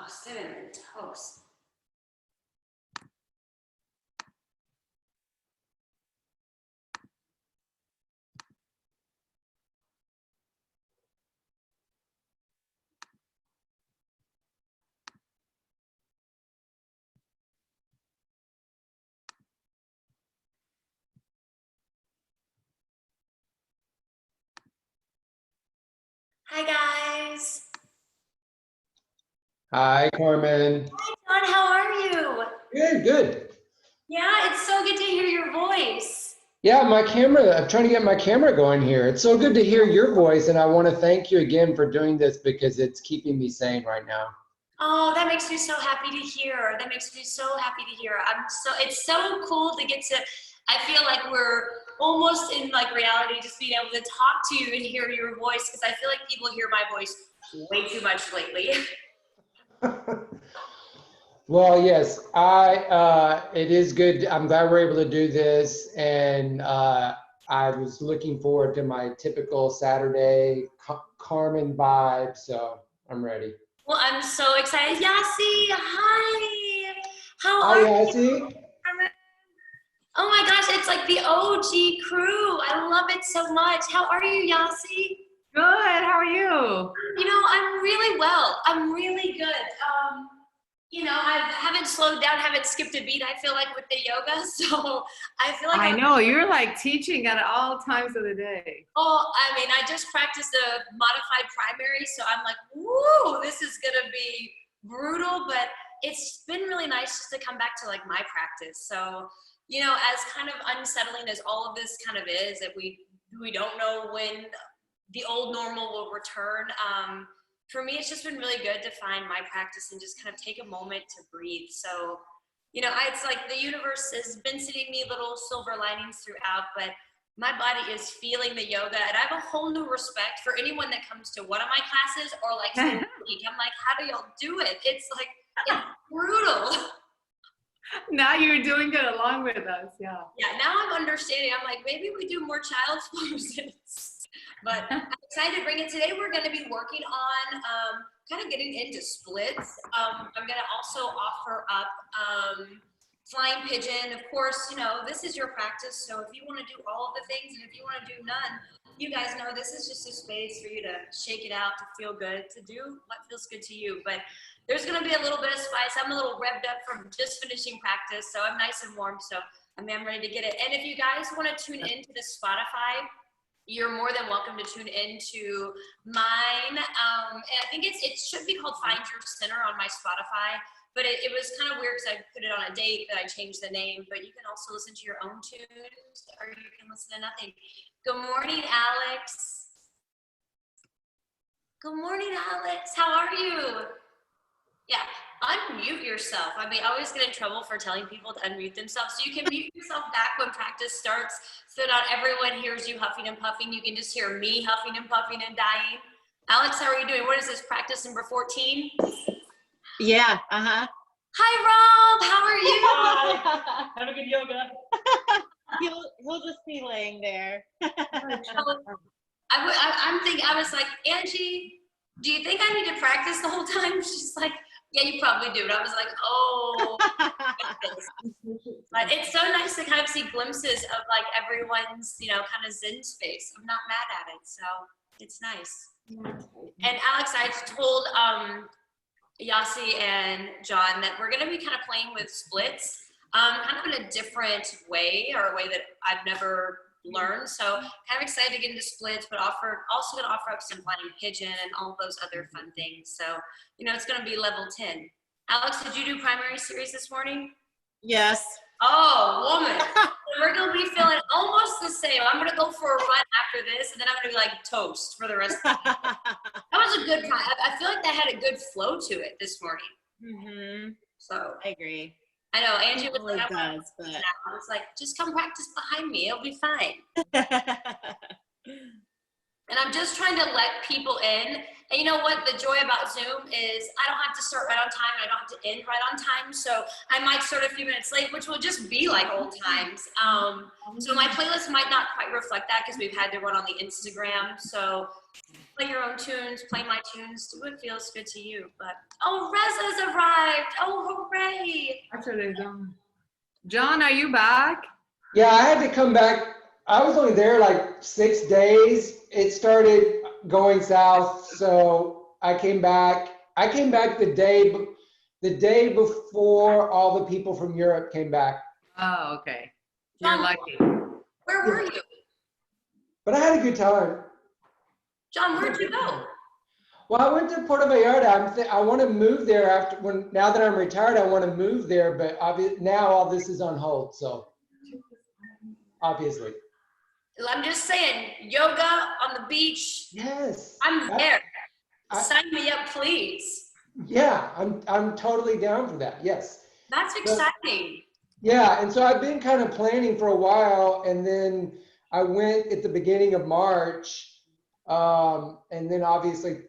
Oh, cinnamon toast. Hi guys. Hi, Carmen. Hi John, how are you? Good, good. Yeah, it's so good to hear your voice. Yeah, I'm trying to get my camera going here. It's so good to hear your voice, and I want to thank you again for doing this because it's keeping me sane right now. Oh, that makes me so happy to hear. That makes me so happy to hear. It's so cool to get to, I feel like we're almost in like reality, just being able to talk to you and hear your voice, because I feel like people hear my voice way too much lately. Well, yes, it is good. I'm glad we're able to do this, and I was looking forward to my typical Saturday Carmen vibe, so I'm ready. Well, I'm so excited. Yasi, hi. How Hi, are you? Yassi. Oh my gosh, it's like the OG crew. I love it so much. How are you, Yasi? Good, how are you? You know, I'm really well. I'm really good. I haven't slowed down, haven't skipped a beat, I feel like, with the yoga. So I feel like I know, you're like teaching at all times of the day. Oh, I mean, I just practiced a modified primary, so I'm like, woo, this is gonna be brutal, but it's been really nice just to come back to like my practice. So, as kind of unsettling as all of this kind of is, that we don't know when the old normal will return. For me, it's just been really good to find my practice and just kind of take a moment to breathe. So, it's like the universe has been sending me little silver linings throughout, but my body is feeling the yoga, and I have a whole new respect for anyone that comes to one of my classes or like I'm like, how do y'all do it? It's like, it's brutal. Now you're doing it along with us, yeah. Yeah, now I'm understanding. I'm like, maybe we do more child's poses. But I'm excited to bring it. Today we're going to be working on kind of getting into splits. I'm going to also offer up flying pigeon. Of course, this is your practice. So if you want to do all of the things and if you want to do none, you guys know this is just a space for you to shake it out, to feel good, to do what feels good to you. But there's going to be a little bit of spice. I'm a little revved up from just finishing practice, so I'm nice and warm. So I'm ready to get it. And if you guys want to tune into the Spotify, you're more than welcome to tune into mine. And I think it should be called Find Your Center on my Spotify, but it was kind of weird because I put it on a date that I changed the name, but you can also listen to your own tunes or you can listen to nothing. Good morning, Alex. Good morning, Alex. How are you? Yeah, unmute yourself. I always get in trouble for telling people to unmute themselves. So you can mute yourself back when practice starts so not everyone hears you huffing and puffing. You can just hear me huffing and puffing and dying. Alex, how are you doing? What is this, practice number 14? Yeah, uh-huh. Hi, Rob. How are you? Hi. Have a good yoga. He'll just be laying there. I'm thinking, I was like, Angie, do you think I need to practice the whole time? She's like, yeah, you probably do. And I was like, oh. But it's so nice to kind of see glimpses of like everyone's, kind of Zen space. I'm not mad at it, so it's nice. And Alex, I told Yasi and John that we're gonna be kind of playing with splits, kind of in a different way, or a way that I've never learned. So kind of excited to get into splits, but also gonna offer up some flying pigeon and all those other fun things. So, it's gonna be level 10. Alex, did you do primary series this morning? Yes. Oh, woman. We're gonna be feeling almost the same. I'm gonna go for a run after this, and then I'm gonna be like toast for the rest of the day. That was a good time. I feel like that had a good flow to it this morning. Mm-hmm. So I agree. I know Angie was like, I was like, just come practice behind me. It'll be fine. And I'm just trying to let people in. And you know what? The joy about Zoom is I don't have to start right on time and I don't have to end right on time. So I might start a few minutes late, which will just be like old times. So my playlist might not quite reflect that because we've had to run on the Instagram. So Play your own tunes, play my tunes, do what feels good to you. But oh, Reza's arrived! Oh, hooray! Actually, John, are you back? Yeah, I had to come back. I was only there like 6 days. It started going south, so I came back. I came back the day before all the people from Europe came back. Oh, okay. You're John, lucky. where were you? But I had a good time. John, where'd you go? Well, I went to Puerto Vallarta. I want to move there now that I'm retired. I want to move there, but now all this is on hold. So obviously, I'm just saying, yoga on the beach. yes, I'm there. I- Sign me up, please. yeah, I'm totally down for that. Yes. That's exciting. Yeah, and so I've been kind of planning for a while, and then I went at the beginning of March, and then obviously,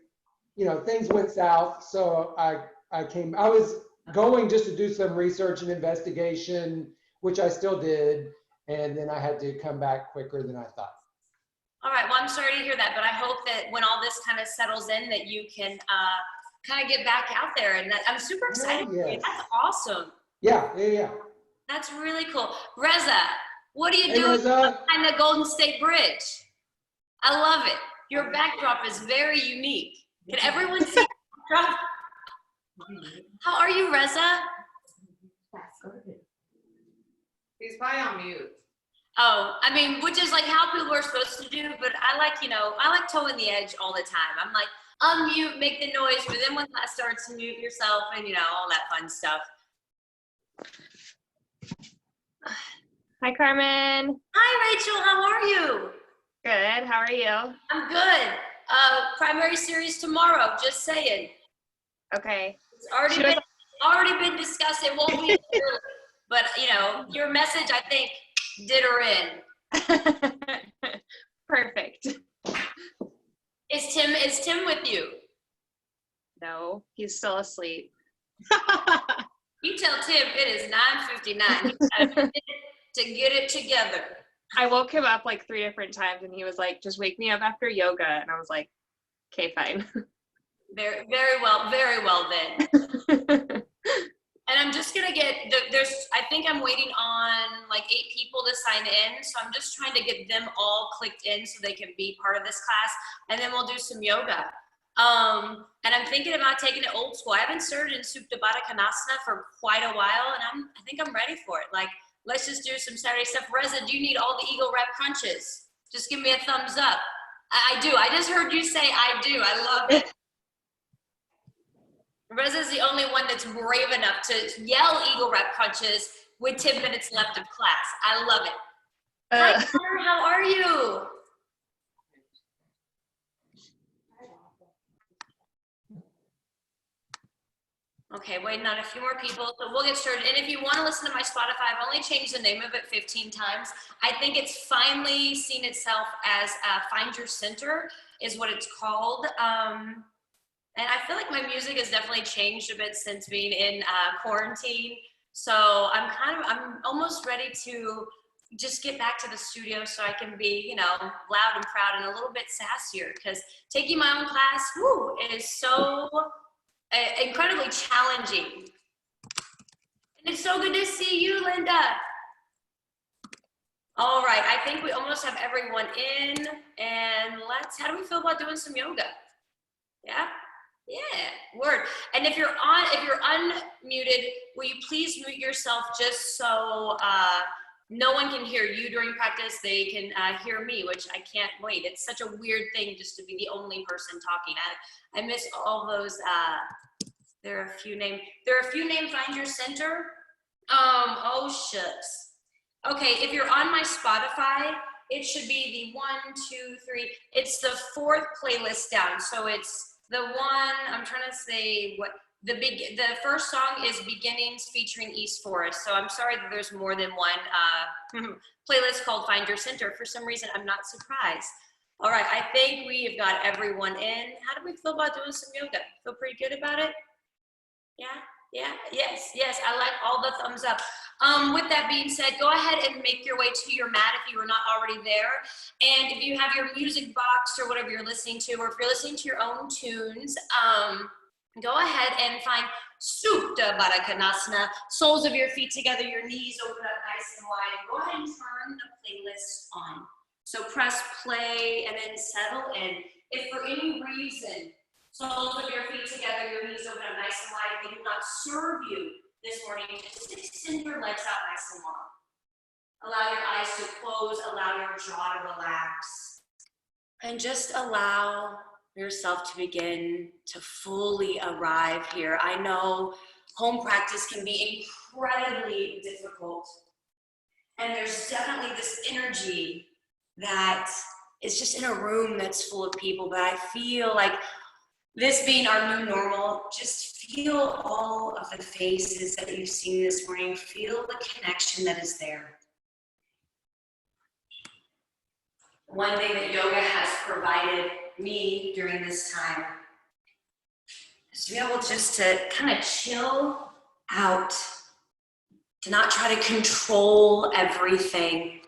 things went south. So I was going just to do some research and investigation, which I still did, and then I had to come back quicker than I thought. All right, well, I'm sorry to hear that, but I hope that when all this kind of settles in that you can kind of get back out there, and I'm super excited for you. Yes. That's awesome. Yeah. That's really cool. Reza, what are you Hey, doing Reza. behind the Golden State Bridge? I love it. Your backdrop is very unique. Can everyone see the backdrop? How are you, Reza? He's probably on mute. Oh, I mean, which is like how people are supposed to do, but I like towing the edge all the time. I'm like, unmute, make the noise, but then when that starts, mute yourself and, all that fun stuff. Hi, Carmen. Hi, Rachel, how are you? Good. How are you? I'm good. Primary series tomorrow, just saying. Okay. It's already been discussed. It won't be early, but your message, I think, did her in. Perfect. Is Tim with you? No, he's still asleep. You tell Tim it is 9:59 to get it together. I woke him up like 3 different times and he was like, just wake me up after yoga. And I was like, okay, fine. Very, very well then. And I'm just gonna I think I'm waiting on like 8 people to sign in. So I'm just trying to get them all clicked in so they can be part of this class. And then we'll do some yoga. And I'm thinking about taking it old school. I haven't started in Supta Baddha Konasana for quite a while, and I think I'm ready for it. Like, let's just do some Saturday stuff. Reza, do you need all the eagle wrap crunches? Just give me a thumbs up. I do. I just heard you say I do. I love it. Reza's the only one that's brave enough to yell eagle wrap crunches with 10 minutes left of class. I love it. Hi, Claire, how are you? Okay, waiting on a few more people, so we'll get started. And if you want to listen to my Spotify, I've only changed the name of it 15 times. I think it's finally seen itself as Find Your Center is what it's called. And I feel like my music has definitely changed a bit since being in quarantine. So I'm almost ready to just get back to the studio so I can be, loud and proud and a little bit sassier, because taking my own class, is so incredibly challenging. And it's so good to see you, Linda. All right, I think we almost have everyone in, and how do we feel about doing some yoga? Yeah, word. And if you're unmuted, will you please mute yourself just so no one can hear you during practice? They can hear me, which I can't wait. It's such a weird thing just to be the only person talking. I miss all those. There are a few named Find Your Center. Oh shucks. Okay, if you're on my Spotify, it should be the 1, 2, 3. It's the 4th playlist down. So it's the one, I'm trying to say what the first song is Beginnings featuring East Forest. So I'm sorry that there's more than one playlist called Find Your Center. For some reason, I'm not surprised. All right, I think we have got everyone in. How do we feel about doing some yoga? Feel pretty good about it? Yeah, yes, I like all the thumbs up. With that being said, go ahead and make your way to your mat if you are not already there. And if you have your music box or whatever you're listening to, or if you're listening to your own tunes, go ahead and find Supta Baddha Konasana, soles of your feet together, your knees open up nice and wide. And go ahead and turn the playlist on. So press play and then settle in. If for any reason, soles of your feet together, your knees open up nice and wide, if they do not serve you this morning, just extend your legs out nice and long. Allow your eyes to close, allow your jaw to relax. And just allow yourself to begin to fully arrive here. I know home practice can be incredibly difficult. And there's definitely this energy that is just in a room that's full of people, but I feel like this being our new normal, just feel all of the faces that you've seen this morning. Feel the connection that is there. One thing that yoga has provided me during this time is to be able just to kind of chill out, to not try to control everything.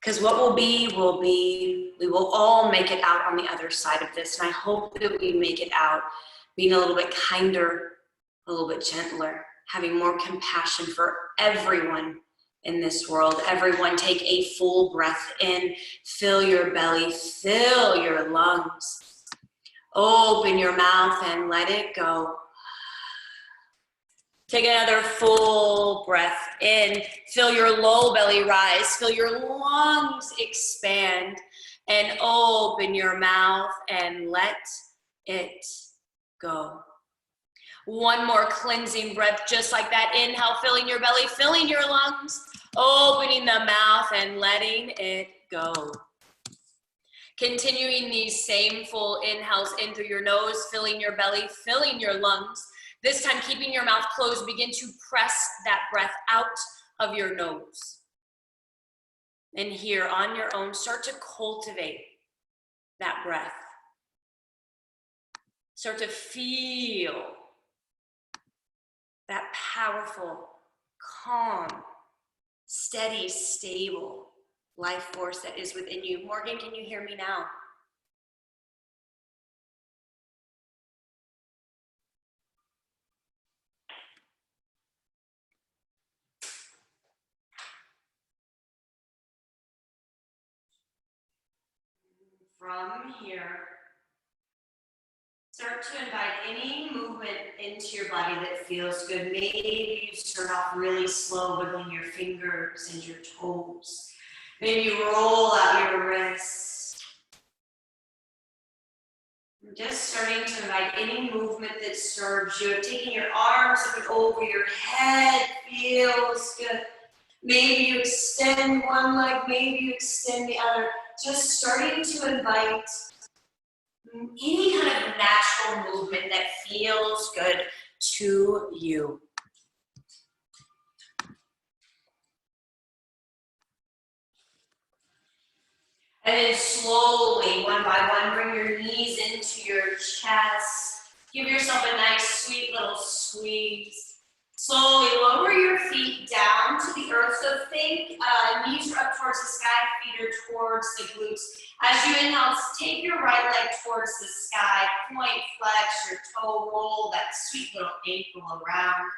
Because what will be, we will all make it out on the other side of this. And I hope that we make it out being a little bit kinder, a little bit gentler, having more compassion for everyone in this world. Everyone, take a full breath in, fill your belly, fill your lungs. Open your mouth and let it go. Take another full breath in, feel your low belly rise, feel your lungs expand, and open your mouth and let it go. One more cleansing breath, just like that. Inhale, filling your belly, filling your lungs, opening the mouth and letting it go. Continuing these same full inhales in through your nose, filling your belly, filling your lungs. This time, keeping your mouth closed, begin to press that breath out of your nose. And here on your own, start to cultivate that breath. Start to feel that powerful, calm, steady, stable life force that is within you. Morgan, can you hear me now? From here, start to invite any movement into your body that feels good. Maybe you start off really slow, wiggling your fingers and your toes. Maybe you roll out your wrists. Just starting to invite any movement that serves you. Taking your arms up and over your head feels good. Maybe you extend one leg, maybe you extend the other. Just starting to invite any kind of natural movement that feels good to you. And then slowly, one by one, bring your knees into your chest. Give yourself a nice, sweet little squeeze. Slowly lower your feet down to the earth. So think knees are up towards the sky, feet are towards the glutes. As you inhale, take your right leg towards the sky. Point, flex your toe, roll that sweet little ankle around.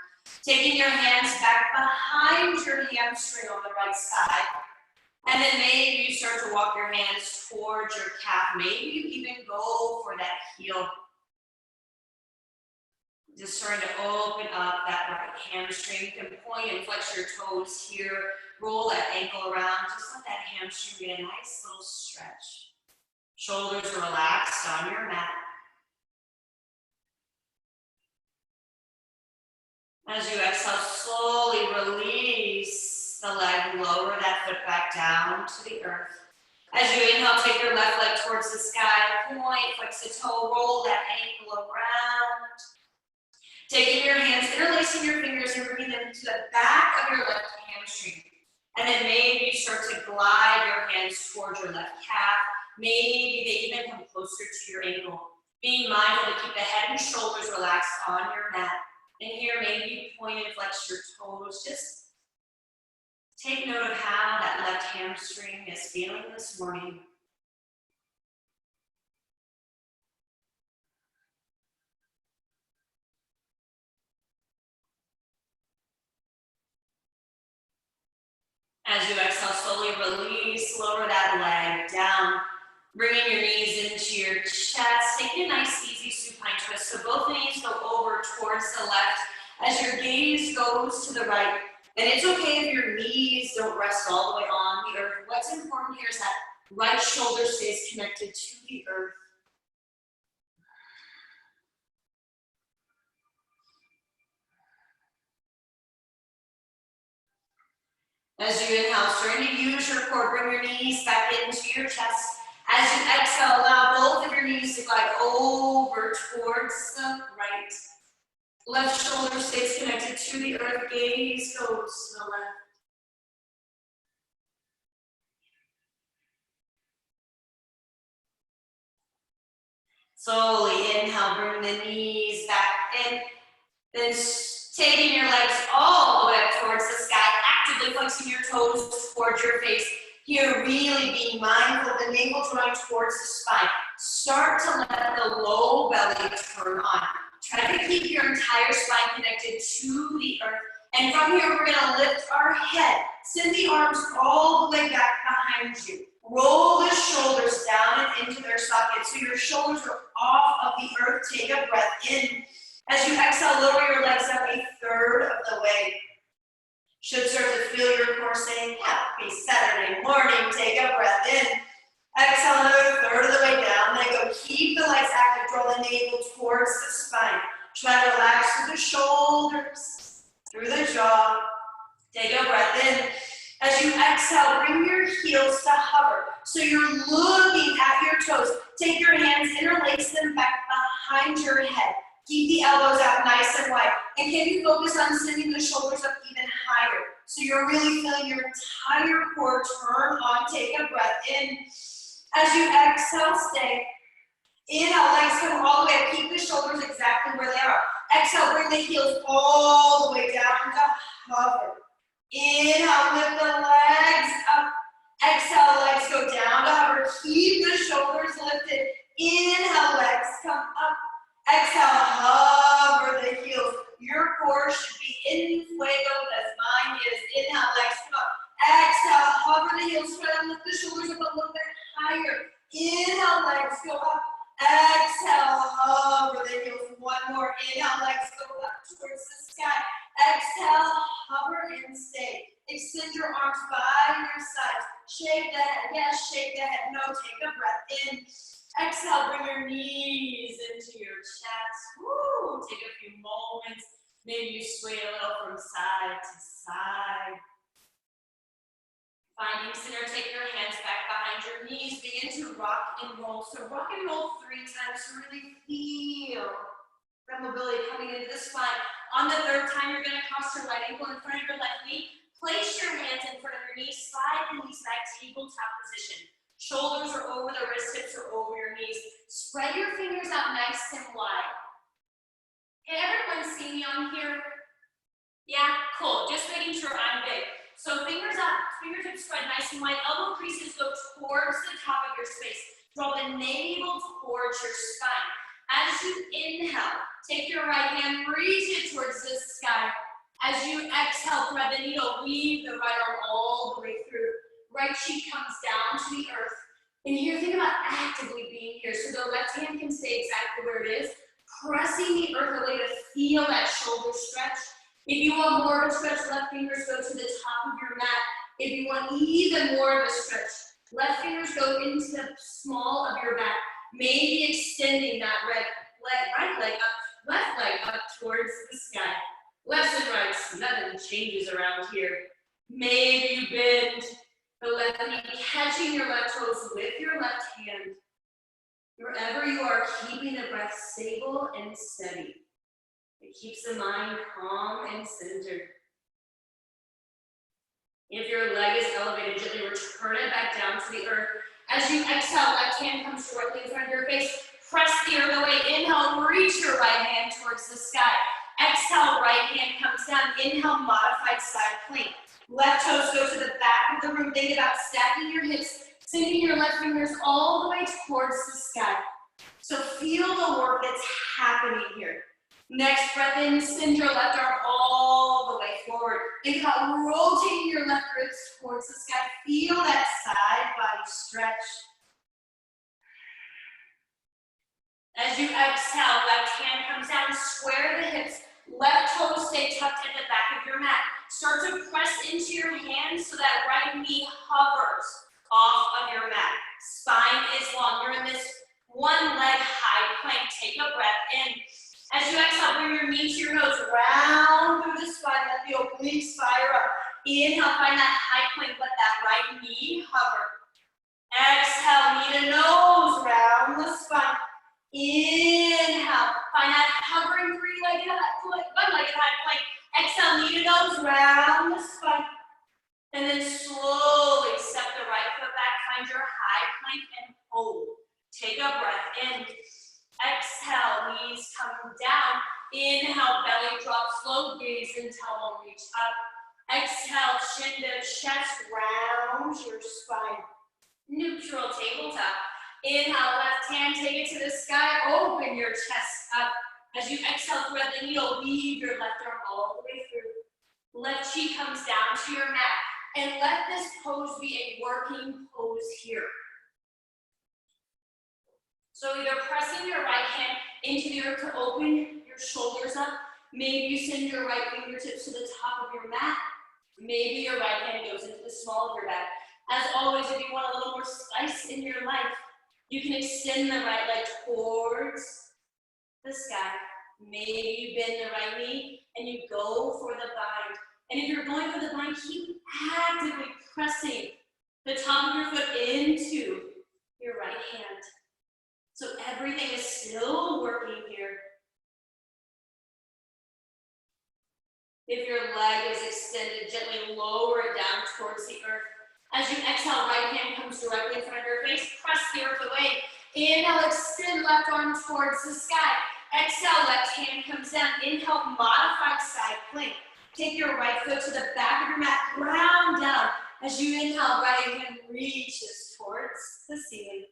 Taking your hands back behind your hamstring on the right side. And then maybe you start to walk your hands towards your calf. Maybe you even go for that heel. Just starting to open up that right hamstring. You can point and flex your toes here. Roll that ankle around. Just let that hamstring get a nice little stretch. Shoulders are relaxed on your mat. As you exhale, slowly release the leg. Lower that foot back down to the earth. As you inhale, take your left leg towards the sky. Point, flex the toe, roll that ankle around. Taking your hands, interlacing your fingers and bringing them to the back of your left hamstring. And then maybe you start to glide your hands towards your left calf. Maybe they even come closer to your ankle. Being mindful to keep the head and shoulders relaxed on your mat. And here, maybe point and flex your toes. Just take note of how that left hamstring is feeling this morning. As you exhale, slowly release, lower that leg down, bringing your knees into your chest. Take a nice, easy supine twist. So both knees go over towards the left as your gaze goes to the right. And it's okay if your knees don't rest all the way on the earth. What's important here is that right shoulder stays connected to the earth. As you inhale, starting to use your core, bring your knees back into your chest. As you exhale, allow both of your knees to glide over towards the right. Left shoulder stays connected to the earth, gaze goes to the left. Slowly inhale, bring the knees back in. Then taking your legs all the way up towards the sky, actively flexing your toes towards your face. Here, really being mindful of the navel drawing towards the spine. Start to let the low belly turn on. Try to keep your entire spine connected to the earth. And from here, we're gonna lift our head. Send the arms all the way back behind you. Roll the shoulders down and into their sockets so your shoulders are off of the earth. Take a breath in. As you exhale, lower your legs up a third of the way. Should start to feel your core saying, happy Saturday morning. Take a breath in. Exhale another third of the way down. Then go keep the legs active. Draw the navel towards the spine. Try to relax through the shoulders, through the jaw. Take a breath in. As you exhale, bring your heels to hover. So you're looking at your toes. Take your hands, interlace them back behind your head. Keep the elbows out nice and wide. And can you focus on sending the shoulders up even higher? So you're really feeling your entire core turn on. Take a breath in. As you exhale, stay. Inhale, legs come all the way up. Keep the shoulders exactly where they are. Exhale, bring the heels all the way down to hover. Inhale, lift the legs up. Exhale, legs go down to hover. Keep the shoulders lifted. Inhale, legs come up. Exhale, hover the heels. Your core should be in fuego as mine is. Inhale, legs come up. Exhale, hover the heels. Try to lift the shoulders up a little bit higher. Inhale, legs go up. Exhale, hover the heels. One more. Inhale, legs go up towards the sky. Exhale, hover and stay. Extend your arms by your sides. Shake the head. Yes, shake the head. No, take a breath in. Exhale, bring your knees into your chest. Woo! Take a few moments. Maybe you sway a little from side to side. Finding center, take your hands back behind your knees. Begin to rock and roll. So rock and roll 3 times to really feel that mobility coming into the spine. On the 3rd time, you're going to cross your right ankle in front of your left knee. Place your hands in front of your knees. Slide the knees back, tabletop position. Shoulders are over the wrists, hips are over your knees. Spread your fingers out nice and wide. Can everyone see me on here? Yeah, cool. Just making sure I'm big. So fingers up, fingertips spread nice and wide. Elbow creases go towards the top of your space. Draw the navel towards your spine. As you inhale, take your right hand, reach it towards the sky. As you exhale, thread the needle, weave the right arm all the way through. Right cheek comes down to the earth. And here, think about actively being here. So the left hand can stay exactly where it is, pressing the earth away to feel that shoulder stretch. If you want more of a stretch, left fingers go to the top of your mat. If you want even more of a stretch, left fingers go into the small of your back. Maybe extending that right leg up, left leg up towards the sky. Lefts and rights, nothing changes around here. Maybe you bend the left knee, catching your left toes with your left hand. Wherever you are, keeping the breath stable and steady. It keeps the mind calm and centered. If your leg is elevated, gently return it back down to the earth. As you exhale, left hand comes directly in front of your face. Press the earth away. Inhale, reach your right hand towards the sky. Exhale, right hand comes down. Inhale, modified side plank. Left toes go to the back of the room. Think about stacking your hips, sending your left fingers all the way towards the sky. So feel the work that's happening here. Next breath in, send your left arm all the way forward. Think about rotating your left ribs towards the sky. Feel that side body stretch. As you exhale, left hand comes down, square the hips. Left toes stay tucked at the back of your mat. Start to press into your hands so that right knee hovers off of your mat. Spine is long. You're in this one leg high plank. Take a breath in. As you exhale, bring your knee to your nose, round through the spine, let the obliques fire up. Inhale, find that high plank, let that right knee hover. Exhale, knee to nose, round the spine. Inhale, find that hovering one-legged high plank. Exhale, knee to nose, round the spine. And then slowly step the right foot back, find your high plank and hold. Take a breath in. Exhale, knees come down. Inhale, belly drop, slow gaze until we'll reach up. Exhale, chin to chest, round your spine. Neutral tabletop. Inhale, left hand, take it to the sky, open your chest up. As you exhale, thread the needle, weave your left arm all the way through. Left cheek comes down to your mat. And let this pose be a working pose here. So either pressing your right hand into the earth to open your shoulders up. Maybe you send your right fingertips to the top of your mat. Maybe your right hand goes into the small of your back. As always, if you want a little more spice in your life, you can extend the right leg towards the sky. Maybe you bend the right knee and you go for the bind. And if you're going for the bind, keep actively pressing the top of your foot into your right hand. So everything is still working here. If your leg is extended, gently lower it down towards the earth. As you exhale, right hand comes directly in front of your face. Press the earth away. Inhale, extend left arm towards the sky. Exhale, left hand comes down. Inhale, modified side plank. Take your right foot to the back of your mat, ground down. As you inhale, right hand reaches towards the ceiling.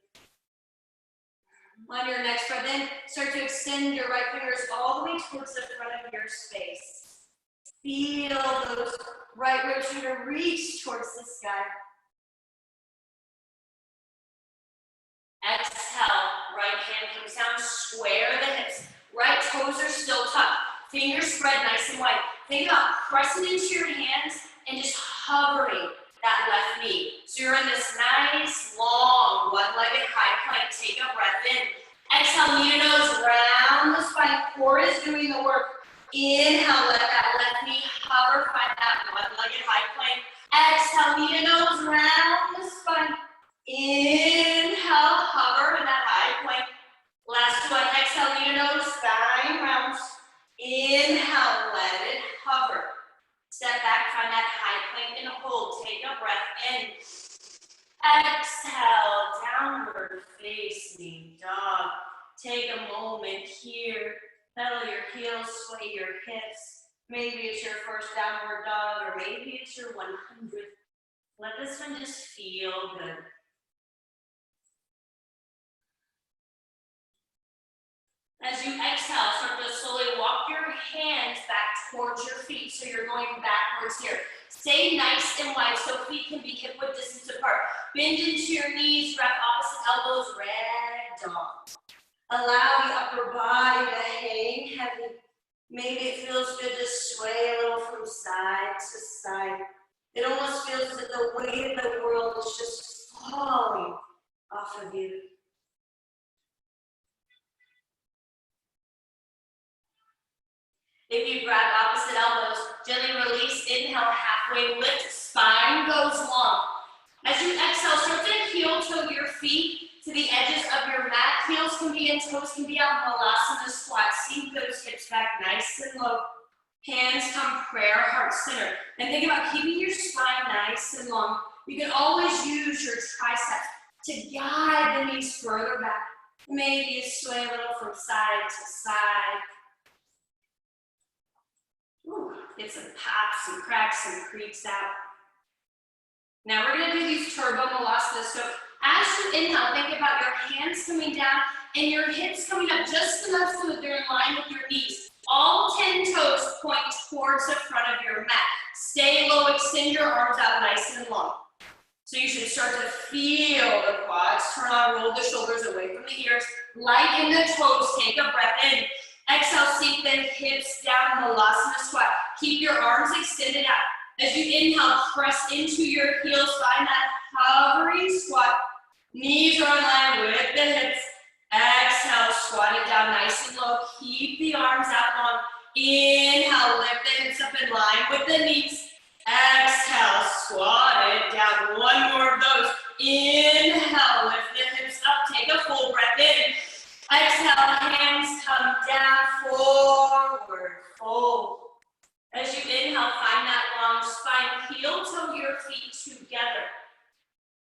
On your next breath in, start to extend your right fingers all the way towards the front of your space. Feel those right ribs try to reach towards the sky. Exhale, right hand comes down, square the hips. Right toes are still tucked. Fingers spread nice and wide. Think about pressing into your hands and just hovering that left knee. So you're in this nice, long, one-legged high plank. Take a breath in. Exhale, knee to nose, round the spine. Core is doing the work. Inhale, let that left knee hover. Find that one-legged high plank. Exhale, knee to nose, round the spine. Inhale, hover in that high plank. Last one, exhale, knee to nose, spine rounds. Inhale, let it hover. Step back, find that high plank and hold. Take a breath in. Exhale, downward facing dog. Take a moment here. Pedal your heels, sway your hips. Maybe it's your first downward dog, or maybe it's your 100th. Let this one just feel good. As you exhale, start to slowly walk your hands back towards your feet. So you're going backwards here. Stay nice and wide so feet can be hip width distance apart. Bend into your knees, wrap opposite elbows, red dog. Allow the upper body to hang heavy. Maybe it feels good to sway a little from side to side. It almost feels that the weight of the world is just falling off of you. If you grab opposite elbows, gently release, inhale, halfway lift, spine goes long. As you exhale, start to heel toe your feet to the edges of your mat. Heels can be in, toes can be out, Malasana squat. Sink those hips back nice and low. Hands come prayer, heart center. And think about keeping your spine nice and long. You can always use your triceps to guide the knees further back. Maybe you sway a little from side to side. Whew, get some pops, some cracks, some creaks out. Now we're gonna do these turbo molasses. So as you inhale, think about your hands coming down and your hips coming up just enough so that they're in line with your knees. All 10 toes point towards the front of your mat. Stay low, extend your arms out nice and long. So you should start to feel the quads. Turn on, roll the shoulders away from the ears. Lighten the toes, take a breath in. Exhale, sink the hips down, Malasana squat. Keep your arms extended out. As you inhale, press into your heels, find that hovering squat. Knees are in line with the hips. Exhale, squat it down nice and low. Keep the arms out long. Inhale, lift the hips up in line with the knees. Exhale, squat it down. One more of those. Inhale, lift the hips up. Take a full breath in. Exhale, hands come down, forward, fold. As you inhale, find that long spine. Heel toe your feet together.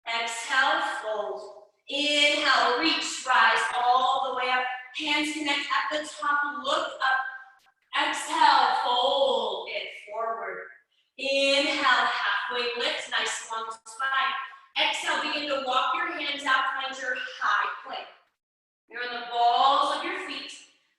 Exhale, fold. Inhale, reach, rise all the way up. Hands connect at the top, look up. Exhale, fold it forward. Inhale, halfway lift, nice long spine. Exhale, begin to walk your hands out, find your high plank. You're in the balls of your feet,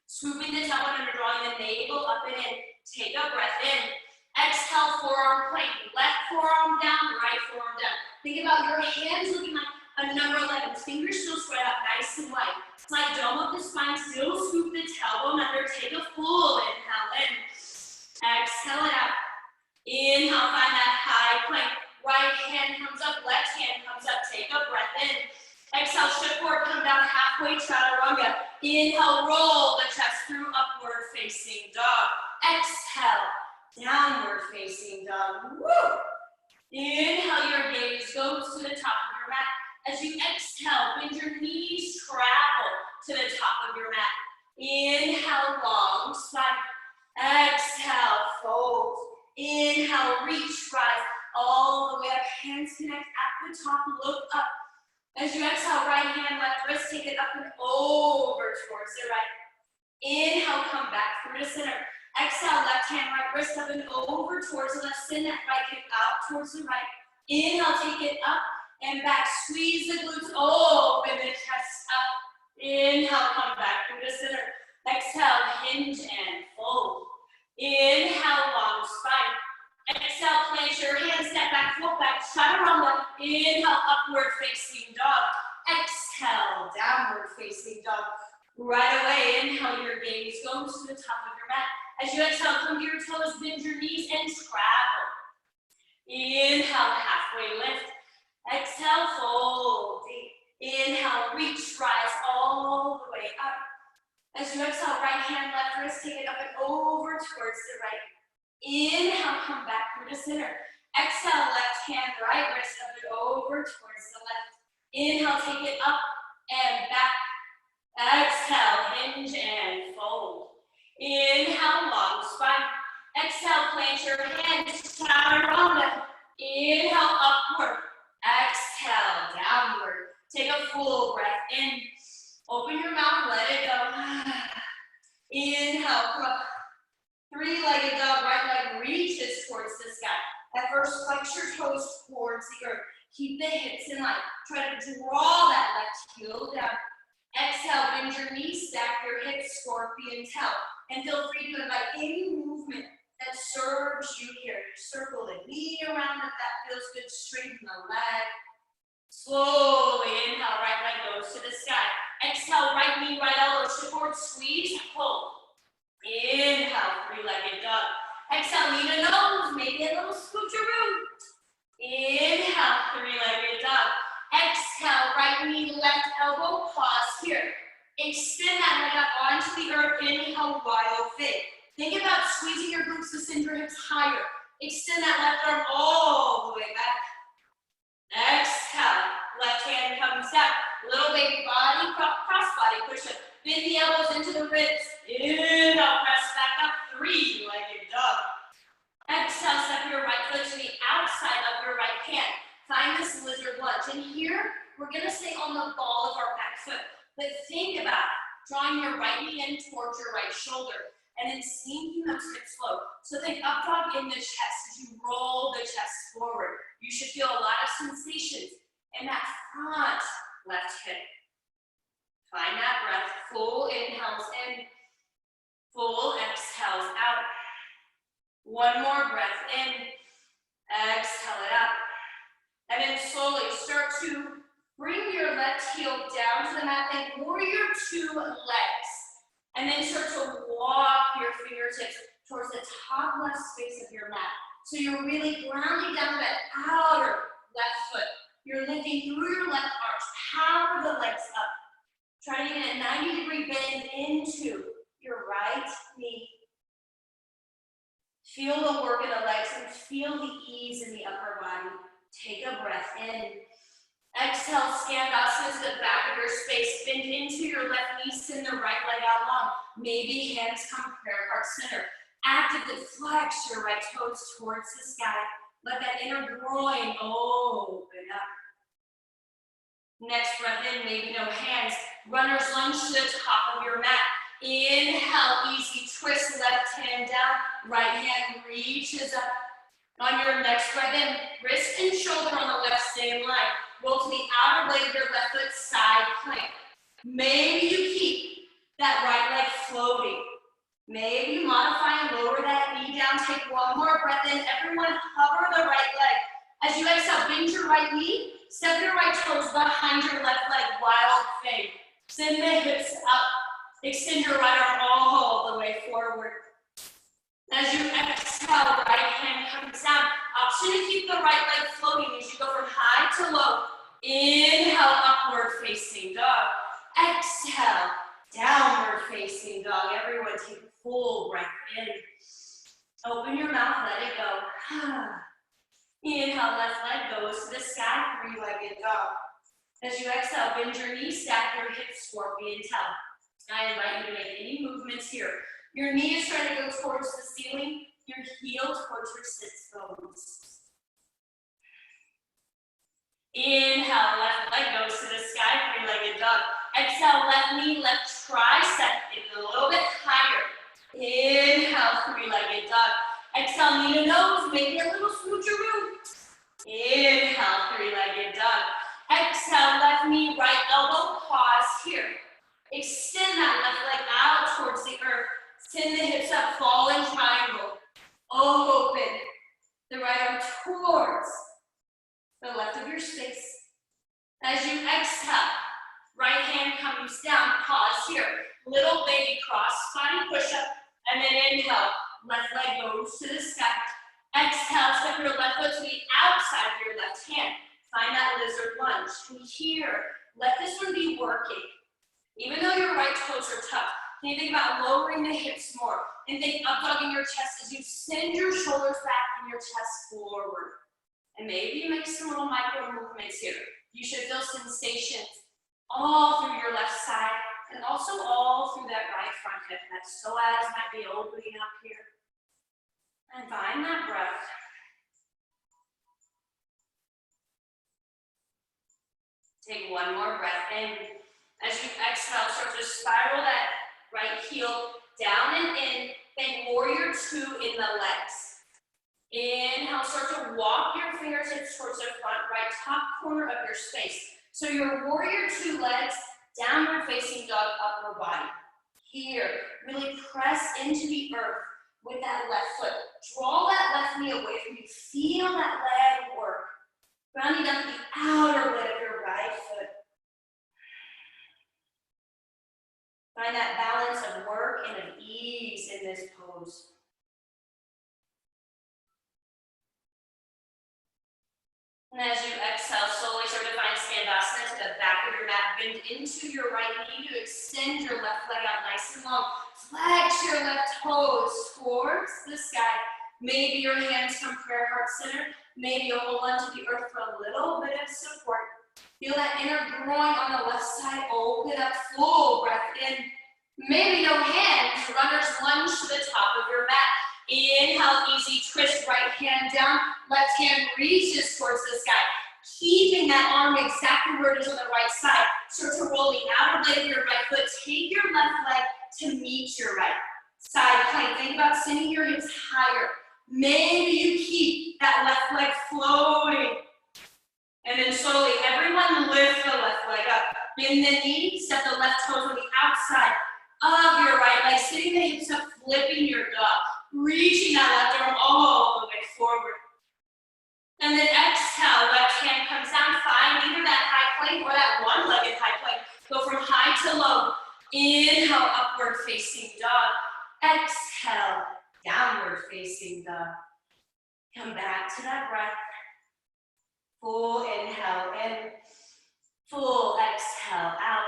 swooping the tailbone under, drawing the navel up and in. Take a breath in. Exhale, forearm plank. Left forearm down, right forearm down. Think about your hands looking like a number 11. Fingers still spread out nice and wide. Slide dome of the spine, still swoop the tailbone under. Take a full inhale in. Exhale it out. Inhale, find that high plank. Right hand comes up, left hand comes up. Take a breath in. Exhale, shift forward, come down halfway, chaturanga. Inhale, roll the chest through, upward facing dog. Exhale, downward facing dog. Woo! Inhale, your gaze goes to the top of your mat. As you exhale, bend your knees, travel to the top of your mat. Inhale, long spine. Exhale, fold. Inhale, reach, rise all the way up. Hands connect at the top, look up. As you exhale, right hand, left wrist, take it up and over towards the right. Inhale, come back through to center. Exhale, left hand, right wrist up and over towards the left. Send that right hip out towards the right. Inhale, take it up and back. Squeeze the glutes, open the chest up. Inhale, come back through to center. Exhale, hinge and fold. Inhale, long spine. Exhale, place your hands, step back, foot back, chaturanga. Inhale, upward facing dog. Exhale, downward facing dog. Right away, inhale, your gaze goes to the top of your mat. As you exhale, come to your toes, bend your knees and travel. Inhale, halfway lift. Exhale, fold. Inhale, reach, rise all the way up. As you exhale, right hand, left wrist, take it up and over towards the right. Inhale, come back through the center. Exhale, left hand, right wrist up and over towards the left. Inhale, take it up and back. Exhale, hinge and fold. Inhale, long spine. Exhale, plant your hands, chaturanga. Inhale, upward. Exhale, downward. Take a full breath in. Open your mouth, let it go. Inhale, come up. Three-legged dog, right leg reaches towards the sky. At first, flex your toes towards the earth. Keep the hips in line. Try to draw that left heel down. Exhale, bend your knees, stack your hips, scorpion tail. And feel free to invite any movement that serves you here. Circle the knee around if that feels good. Straighten the leg. Slowly inhale, right leg goes to the sky. Exhale, right knee, right elbow, shift forward, squeeze, pull. Inhale, three-legged dog. Exhale, knee to nose, maybe a little scoocheroo. Inhale, three-legged dog. Exhale, right knee, left elbow, pause here. Extend that leg up onto the earth. Inhale, wild fit. Think about squeezing your glutes to send your hips higher. Extend that left arm all the way back. Exhale, left hand comes down. Little baby body, cross body push-up. Bend the elbows into the ribs. Inhale, press back up, three-legged dog. Exhale, step your right foot to the outside of your right hand. Find this lizard lunge. And here, we're gonna stay on the ball of our back foot. But think about drawing your right knee in towards your right shoulder. and then sinking those hips low. So think up dog in the chest as you roll the chest forward. You should feel a lot of sensations in that front left hip. Find that breath, full inhales in, full exhales out. One more breath in, exhale it out. And then slowly start to bring your left heel down to the mat, then warrior two legs. And then start to walk your fingertips towards the top left space of your mat. So you're really grounding down to that outer left foot. You're lifting through your left arch, power the legs up. Try to get a 90-degree bend into your right knee. Feel the work in the legs and feel the ease in the upper body. Take a breath in. Exhale, Skandasana to the back of your space. Bend into your left knee, send the right leg out long. Maybe hands come prayer heart center. Actively flex your right toes towards the sky. Let that inner groin open up. Next breath in, maybe no hands. Runner's lunge to the top of your mat. Inhale, easy twist, left hand down, right hand reaches up. On your next breath in, wrist and shoulder on the left same line. Roll to the outer leg of your left foot, side plank. Maybe you keep that right leg floating. Maybe you modify and lower that knee down. Take one more breath in. Everyone hover the right leg. As you exhale, bend your right knee. Step your right toes behind your left leg, wild fade. Send the hips up. Extend your right arm all the way forward. As you exhale, right hand comes down. Option to keep the right leg floating as you go from high to low. Inhale, upward facing dog. Exhale, downward facing dog. Everyone take a full breath in. Open your mouth, let it go. Inhale, left leg goes to the sky, three-legged dog. As you exhale, bend your knees, stack your hips, scorpion tail. I invite you to make any movements here. Your knee is trying to go towards the ceiling, your heel towards your sits bones. Inhale, left leg goes to the sky, three-legged dog. Exhale, left knee, left tricep, get a little bit higher. Inhale, three-legged dog. Exhale, knee to nose, maybe a little switcheroo. Inhale, three-legged dog. Exhale, left knee, right elbow, pause here. Extend that left leg out towards the earth. Send the hips up, falling triangle. Open the right arm towards the left of your space. As you exhale, right hand comes down, pause here. Little baby cross body push-up, and then inhale, left leg goes to the sky. Exhale, step your left foot to the outside of your left hand. Find that lizard lunge. And here, let this one be working. Even though your right toes are tucked, can you think about lowering the hips more? And think up dog in your chest as you send your shoulders back and your chest forward. And maybe you make some little micro movements here. You should feel sensations all through your left side and also all through that right front hip. That psoas might be opening up here. And find that breath. Take one more breath in. As you exhale, start to spiral that right heel down and in, then warrior two in the legs. Inhale, start to walk your fingertips towards the front right top corner of your space. So your warrior two legs, downward facing dog, upper body. Here, really press into the earth with that left foot. Draw that left knee away from you. Feel that leg work. Grounding down to the outer leg of your right foot. Find that balance of work and of ease in this pose. And as you exhale, slowly start to find Skandasana to the back of your mat. Bend into your right knee to extend your left leg out nice and long. Flex your left toes towards the sky. Maybe your hands come prayer heart center. Maybe you'll hold on to the earth for a little bit of support. Feel that inner groin on the left side. Open up, full breath in. Maybe no hands. Runner's lunge to the top of your mat. Inhale, easy twist, right hand down. Left hand reaches towards the sky. Keeping that arm exactly where it is on the right side. Start to roll the outer leg of your right foot. Take your left leg to meet your right. side plank. Think about sending your hips higher. Maybe you keep that left leg floating. And then slowly, everyone lift the left leg up. Bend the knee, step the left toes on the outside of your right leg, sitting the hips up, flipping your dog, reaching that left arm all the way forward. And then exhale, left hand comes down, find either that high plank or that one-legged high plank. Go from high to low. Inhale, upward facing dog. Exhale, downward facing dog. Come back to that breath. Full inhale in, full exhale out.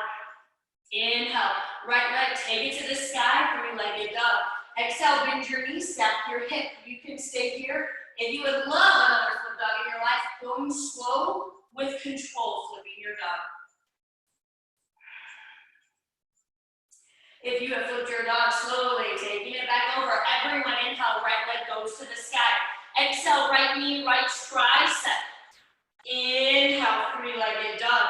Inhale, right leg, take it to the sky, three-legged dog. Exhale, bend your knee, step your hip. You can stay here. If you would love another flip dog in your life, going slow with control, flipping your dog. If you have flipped your dog slowly, taking it back over, everyone inhale, right leg goes to the sky. Exhale, right knee, right tricep. Inhale, three-legged dog.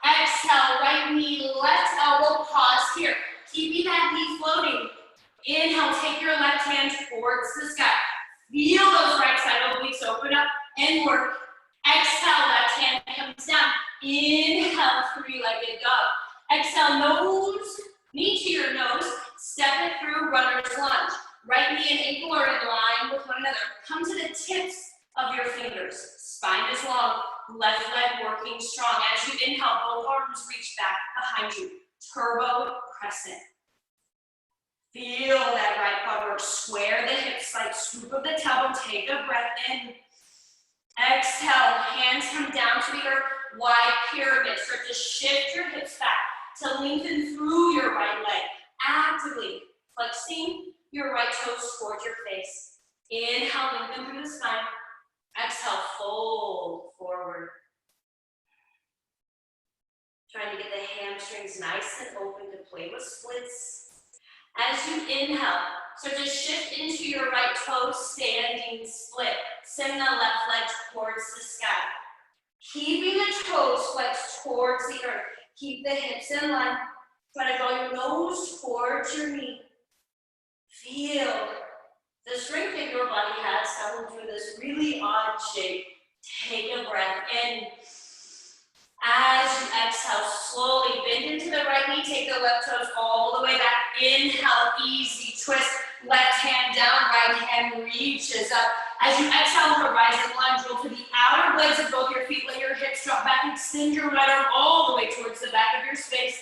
Exhale, right knee, left elbow, pause here. Keeping that knee floating. Inhale, take your left hand towards the sky. Feel those right side obliques open up and work. Exhale, left hand comes down. Inhale, three-legged dog. Exhale, nose, knee to your nose. Step it through, runner's lunge. Right knee and ankle are in line with one another. Come to the tips of your fingers. Spine is long. Left leg working strong. As you inhale, both arms reach back behind you. Turbo crescent. Feel that right quad work. Square the hips, like scoop of the tailbone. Take a breath in. Exhale, hands come down to the earth. Wide pyramid. Start to shift your hips back to lengthen through your right leg. Actively flexing your right toes towards your face. Inhale, lengthen through the spine. Exhale, fold forward. Trying to get the hamstrings nice and open to play with splits. As you inhale, start to shift into your right toe, standing split. Send the left leg towards the sky. Keeping the toes flexed towards the earth. Keep the hips in line. Try to draw your nose towards your knee. Feel the strength that your body has coming through this really odd shape. Take a breath in. As you exhale, slowly bend into the right knee. Take the left toes all the way back. Inhale, easy twist. Left hand down, right hand reaches up. As you exhale, horizon lunge, roll to the outer blades of both your feet. Let your hips drop back. Extend your right arm all the way towards the back of your space.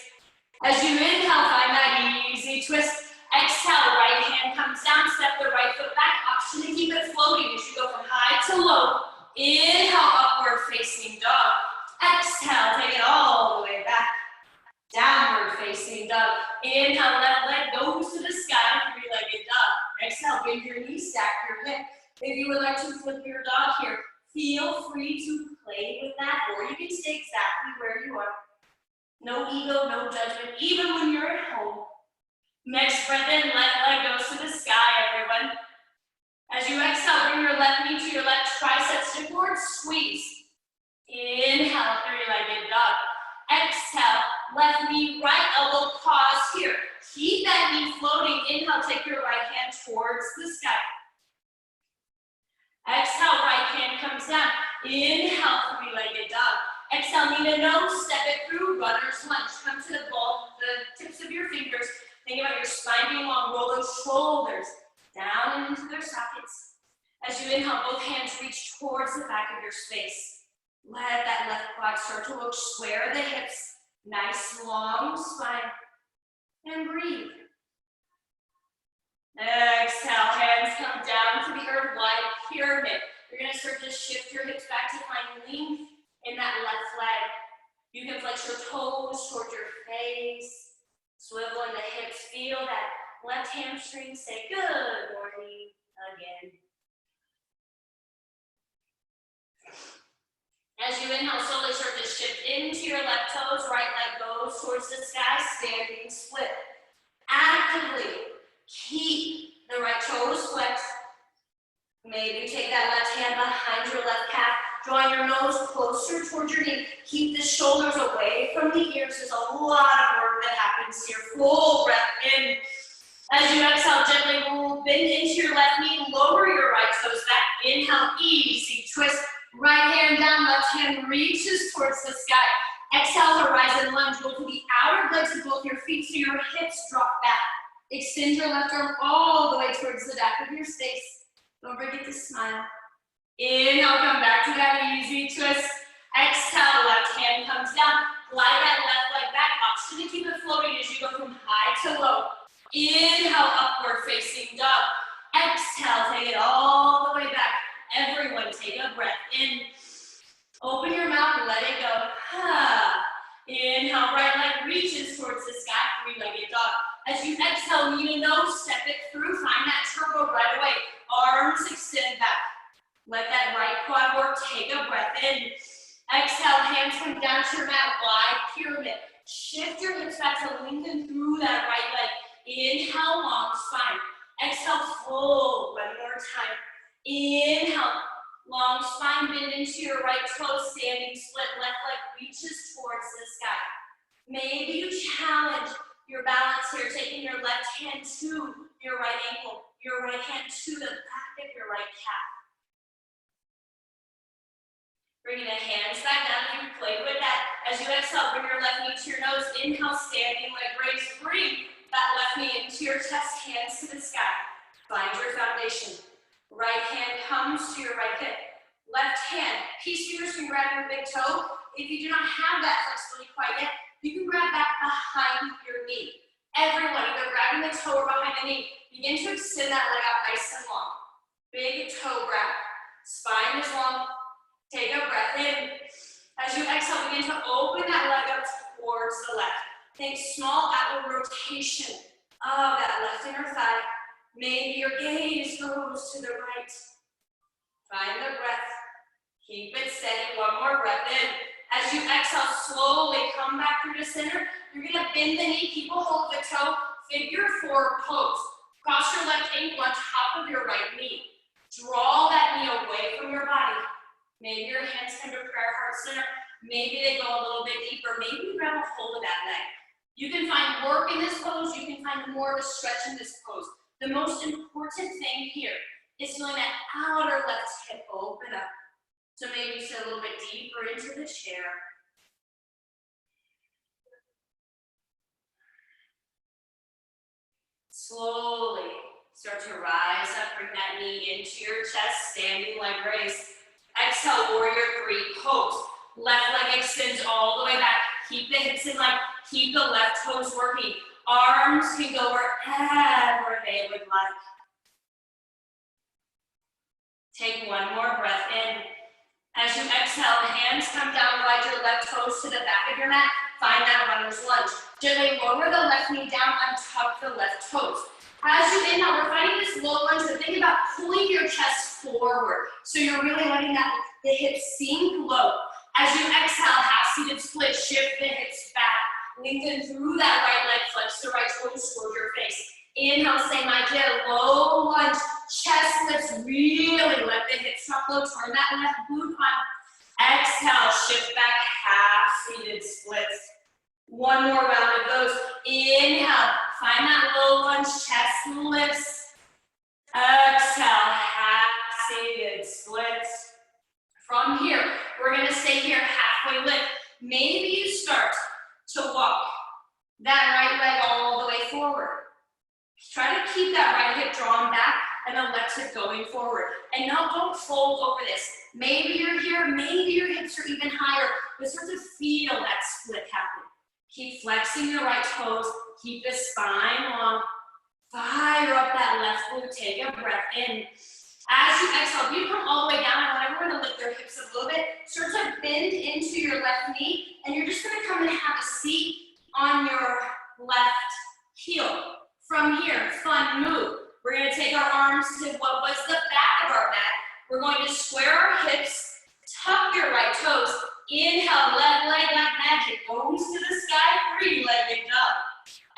As you inhale, find that easy twist. Exhale, right hand comes down, step the right foot back. Option to keep it floating as you go from high to low. Inhale, upward facing dog. Exhale, take it all the way back. Downward facing dog. Inhale, left leg goes to the sky, three-legged dog. Exhale, bend your knee, stack your hip. If you would like to flip your dog here, feel free to play with that, or you can stay exactly where you are. No ego, no judgment, even when you're at home. Next breath in, left leg goes to the sky, everyone. As you exhale, bring your left knee to your left tricep, stick forward, squeeze. Inhale, three-legged dog. Exhale, left knee, right elbow, pause here. Keep that knee floating. Inhale, take your right hand towards the sky. Exhale, right hand comes down. Inhale, three-legged dog. Exhale, knee to nose, step it through, runner's lunge. Come to the ball, the tips of your fingers. Think about your spine being long. Roll those shoulders down and into their sockets. As you inhale, both hands reach towards the back of your space. Let that left quad start to look. Square the hips. Nice long spine. And breathe. Exhale, hands come down to the earth, wide pyramid. You're going to start to shift your hips back to find length in that left leg. You can flex your toes towards your face. Swivel in the hips. Feel that left hamstring say good morning again. As you inhale, slowly start to shift into your left toes. Right leg goes towards the sky, standing split. Actively keep the right toes flexed. Maybe take that left hand behind your left calf, drawing your nose closer towards your knee. Keep the shoulders away from the ears. There's a lot of work that happens here. Full breath in. As you exhale, gently bend into your left knee, lower your right toes back. Inhale, easy twist. Right hand down, left hand reaches towards the sky. Exhale, horizon lunge. Go to the outer legs of both your feet so your hips drop back. Extend your left arm all the way towards the back of your space. Don't forget to smile. Inhale, come back to that easy twist. Exhale, left hand comes down. Glide that left leg back. Option to keep it floating as you go from high to low. Inhale, upward facing dog. Exhale, take it all the way back. Everyone take a breath in. Open your mouth, let it go. Inhale, right leg reaches towards the sky, three-legged dog. As you exhale, knee to nose, step it through, find that turbo right away. Arms extend back. Let that right quad work, take a breath in. Exhale, hands come down to your mat, wide pyramid. Shift your hips back to lengthen through that right leg. Inhale, long spine. Exhale, fold one more time. Inhale, long spine, bend into your right toe, standing split, left leg reaches towards the sky. Maybe you challenge your balance here, taking your left hand to your right ankle, your right hand to the back of your right calf. Bringing the hands back down if you played with that. As you exhale, bring your left knee to your nose. Inhale, standing leg raise. Bring that left knee into your chest, hands to the sky. Find your foundation. Right hand comes to your right hip. Left hand, peace fingers can grab your big toe. If you do not have that flexibility quite yet, you can grab back behind your knee. Everyone, either grabbing the toe or behind the knee, begin to extend that leg out nice and long. Big toe grab. Spine is long. Take a breath in. As you exhale, begin to open that leg up towards the left. Think small outward rotation of that left inner thigh. Maybe your gaze goes to the right. Find the breath. Keep it steady. One more breath in. As you exhale, slowly come back through the center. You're going to bend the knee, keep a hold of the toe, figure four pose. Cross your left ankle on top of your right knee. Draw that knee away from your body. Maybe your hands come to prayer heart center. Maybe they go a little bit deeper. Maybe you grab a hold of that leg. You can find work in this pose. You can find more of a stretch in this pose. The most important thing here is feeling that outer left hip open up. So maybe you sit a little bit deeper into the chair. Slowly start to rise up. Bring that knee into your chest. Standing leg raise. Exhale, warrior three, pose. Left leg extends all the way back. Keep the hips in line. Keep the left toes working. Arms can go wherever they would like. Take one more breath in. As you exhale, hands come down, glide your left toes to the back of your mat. Find that runner's lunge. Gently lower the left knee down, untuck the left toes. As you inhale, we're finding this low lunge, but think about pulling your chest forward. So you're really letting the hips sink low. As you exhale, half-seated split, shift the hips back. Lengthen through that right leg, flex the right toes toward your face. Inhale, same idea, low lunge, chest lifts, really let the hips drop low, turn that left glute on. Exhale, shift back, half-seated splits. One more round of those. Inhale, find that low lunge, chest lifts. Exhale, half-seated splits. From here, we're gonna stay here, halfway lift. Maybe you start to walk that right leg all the way forward. Try to keep that right hip drawn back and the left hip going forward. And now don't fold over this. Maybe you're here, maybe your hips are even higher, but start to feel that split happen. Keep flexing your right toes, keep the spine long. Fire up that left glute, take a breath in. As you exhale, you come all the way down. I want everyone to lift their hips a little bit. Start to bend into your left knee, and you're just gonna come and have a seat on your left heel. From here, fun move. We're gonna take our arms to what was the back of our mat. We're going to square our hips, tuck your right toes. Inhale, left leg like magic, goes to the sky, three-legged dog.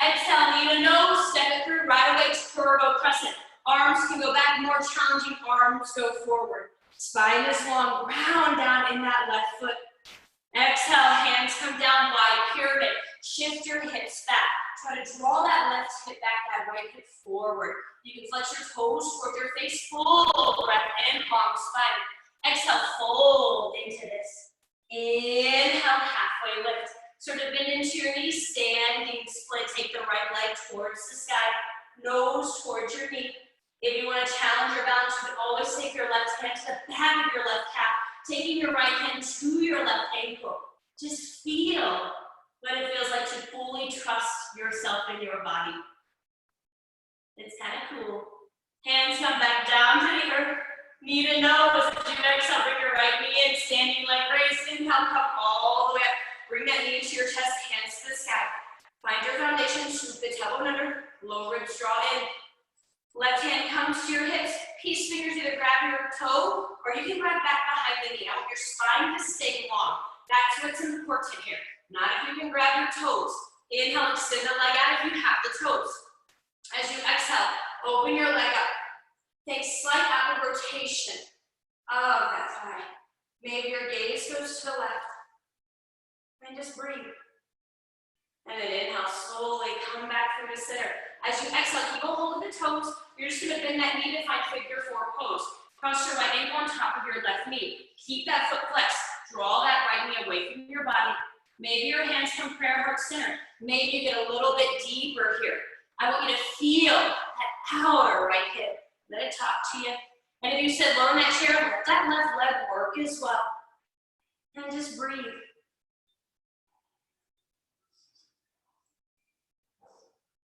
Exhale, knee to nose, step it through, right away to turbo crescent. Arms can go back, more challenging, arms go forward. Spine is long, round down in that left foot. Exhale, hands come down, wide pyramid. Shift your hips back Try to draw that left hip back, that right hip forward. You can flex your toes toward your face, full breath in, long spine. Exhale, fold into this. Inhale, halfway lift. Sort of bend into your knees, standing split. Take the right leg towards the sky, nose towards your knee. If you want to challenge your balance, you can always take your left hand to the back of your left calf, taking your right hand to your left ankle. Just feel what it feels like to fully trust yourself and your body. It's kind of cool. Hands come back down to the earth. Knee to nose. As you exhale, bring your right knee in, standing leg raised. Inhale, come all the way up. Bring that knee into your chest, hands to the sky. Find your foundation, scoop the tailbone under, low ribs draw in. Left hand comes to your hips. Peace fingers either grab your toe or you can grab back behind the knee. I want your spine to stay long. That's what's important here. Not if you can grab your toes. Inhale, extend the leg out if you have the toes. As you exhale, open your leg up. Take slight outward rotation of that thigh. Maybe your gaze goes to the left. And just breathe. And then inhale, slowly come back through the center. As you exhale, keep a hold of the toes. You're just going to bend that knee to find figure four pose. Cross your right ankle on top of your left knee. Keep that foot flexed. Draw that right knee away from your body. Maybe your hands come prayer heart center. Maybe you get a little bit deeper here. I want you to feel that outer right hip. Let it talk to you. And if you said low in that chair, let that left leg work as well. And just breathe.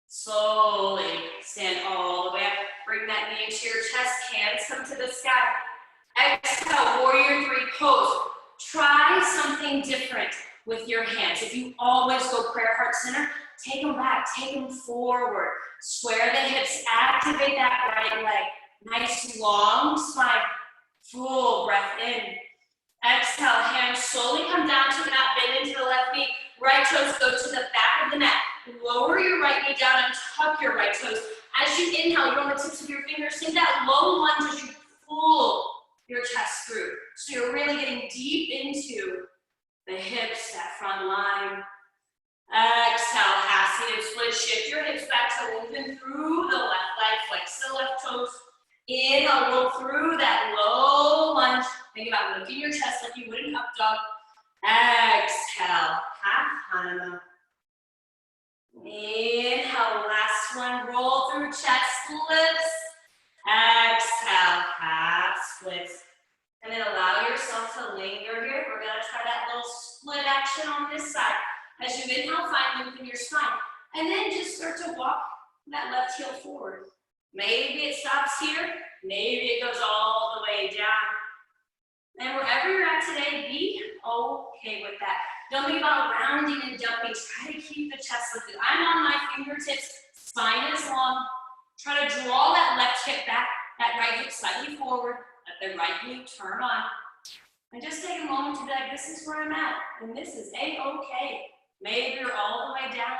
Slowly stand all the way up. Bring that knee into your chest. Hands come to the sky. Exhale, warrior three pose. Try something different with your hands. If you always go prayer heart center, take them back, take them forward. Square the hips, activate that right leg. Nice long spine. Full breath in. Exhale, hands slowly come down to the mat, bend into the left knee. Right toes go to the back of the mat. Lower your right knee down and tuck your right toes. As you inhale, you're on the tips of your fingers. Take that low lunge as you pull your chest through. So you're really getting deep into the hips, that front line. Exhale, half-seated split. Shift your hips back to lengthen through the left leg. Flex the left toes. Inhale, roll through that low lunge. Think about lifting your chest like you would in up dog. Exhale, half hana. Inhale, last one. Roll through chest lifts. Exhale, half splits. And then allow yourself to linger here. We're going to try that little split action on this side. As you inhale, find length in your spine. And then just start to walk that left heel forward. Maybe it stops here. Maybe it goes all the way down. And wherever you're at today, be okay with that. Don't think about rounding and jumping. Try to keep the chest lifted. I'm on my fingertips. Spine is long. Try to draw that left hip back, that right hip slightly forward. Let the right knee turn on. And just take a moment to be like, this is where I'm at. And this is A-okay. Maybe you're all the way down.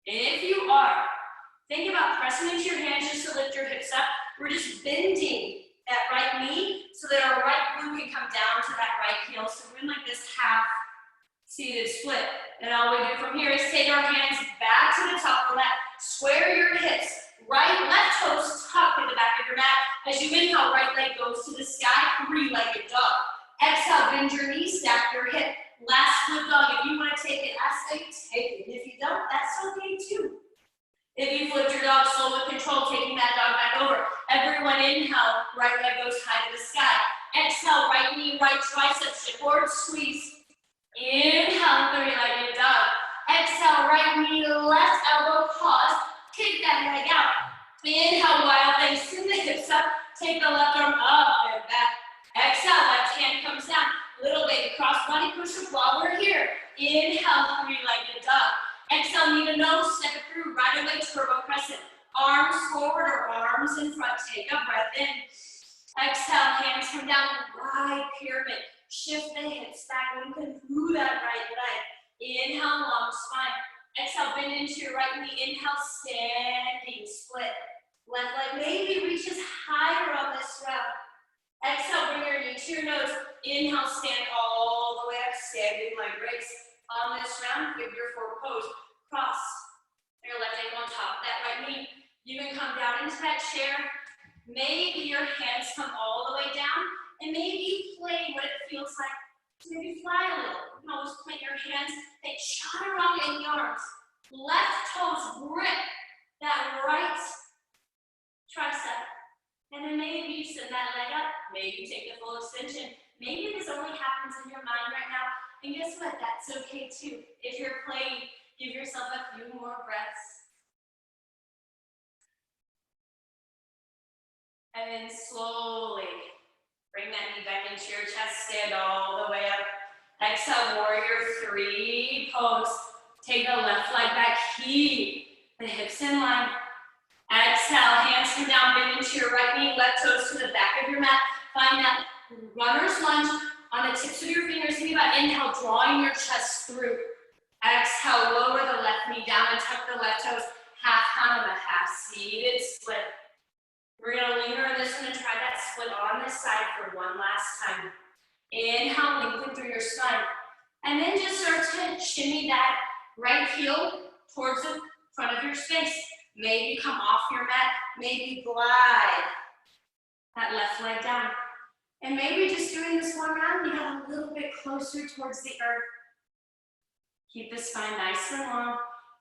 And if you are, think about pressing into your hands just to lift your hips up. We're just bending that right knee so that our right glute can come down to that right heel. So we're in like this half seated split. And all we do from here is take our hands back to the top of the mat. Square your hips. Right, left toes tuck in the back of your mat. As you inhale, right leg goes to the sky, three-legged dog. Exhale, bend your knee, stack your hip. Last split dog, if you want to take it, I say take it. If you don't, that's okay too. If you flip your dog slow with control, taking that dog back over. Everyone inhale, right leg goes high to the sky. Exhale, right knee, right tricep, shift forward, squeeze. Inhale, three-legged dog. Exhale, right knee, left elbow, pause. Kick that leg out. Inhale, wild thing, send the hips up. Take the left arm up and back. Exhale, left hand comes down. Little baby cross body push-up while we're here. Inhale, three-legged dog. Exhale, knee to nose, step it through, right away, turbo crescent. Arms forward or arms in front. Take a breath in. Exhale, hands come down, wide pyramid. Shift the hips back, lengthen through that right leg. Inhale, long spine. Exhale, bend into your right knee. Inhale, standing split. Left leg maybe reaches higher on this round. Exhale, bring your knee to your nose. Inhale, stand all the way up, standing leg raise. On this round, figure four pose. Cross, that right knee. You can come down into that chair. Maybe your hands come all the way down, and maybe play what it feels like to maybe fly a little. You can always plant your hands, they chaturanga in the arms. Left toes grip that right tricep. And then maybe you send that leg up, maybe you take the full extension. Maybe this only happens in your mind right now. And guess what? That's okay too. If you're playing, give yourself a few more breaths. And then slowly bring that knee back into your chest, stand all the way up. Exhale, warrior 3 pose. Take the left leg back, keep the hips in line. Exhale, hands come down, bend into your right knee, left toes to the back of your mat. Find that runner's lunge on the tips of your fingers. Think about inhale, drawing your chest through. Exhale, lower the left knee down and tuck the left toes. Half Hanukkah, half seated split. We're gonna linger on this one and try that split on this side for one last time. Inhale, lengthen through your spine. And then just start to shimmy that right heel towards the front of your space. Maybe come off your mat, maybe glide that left leg down. And maybe just doing this one round, you got a little bit closer towards the earth. Keep the spine nice and long,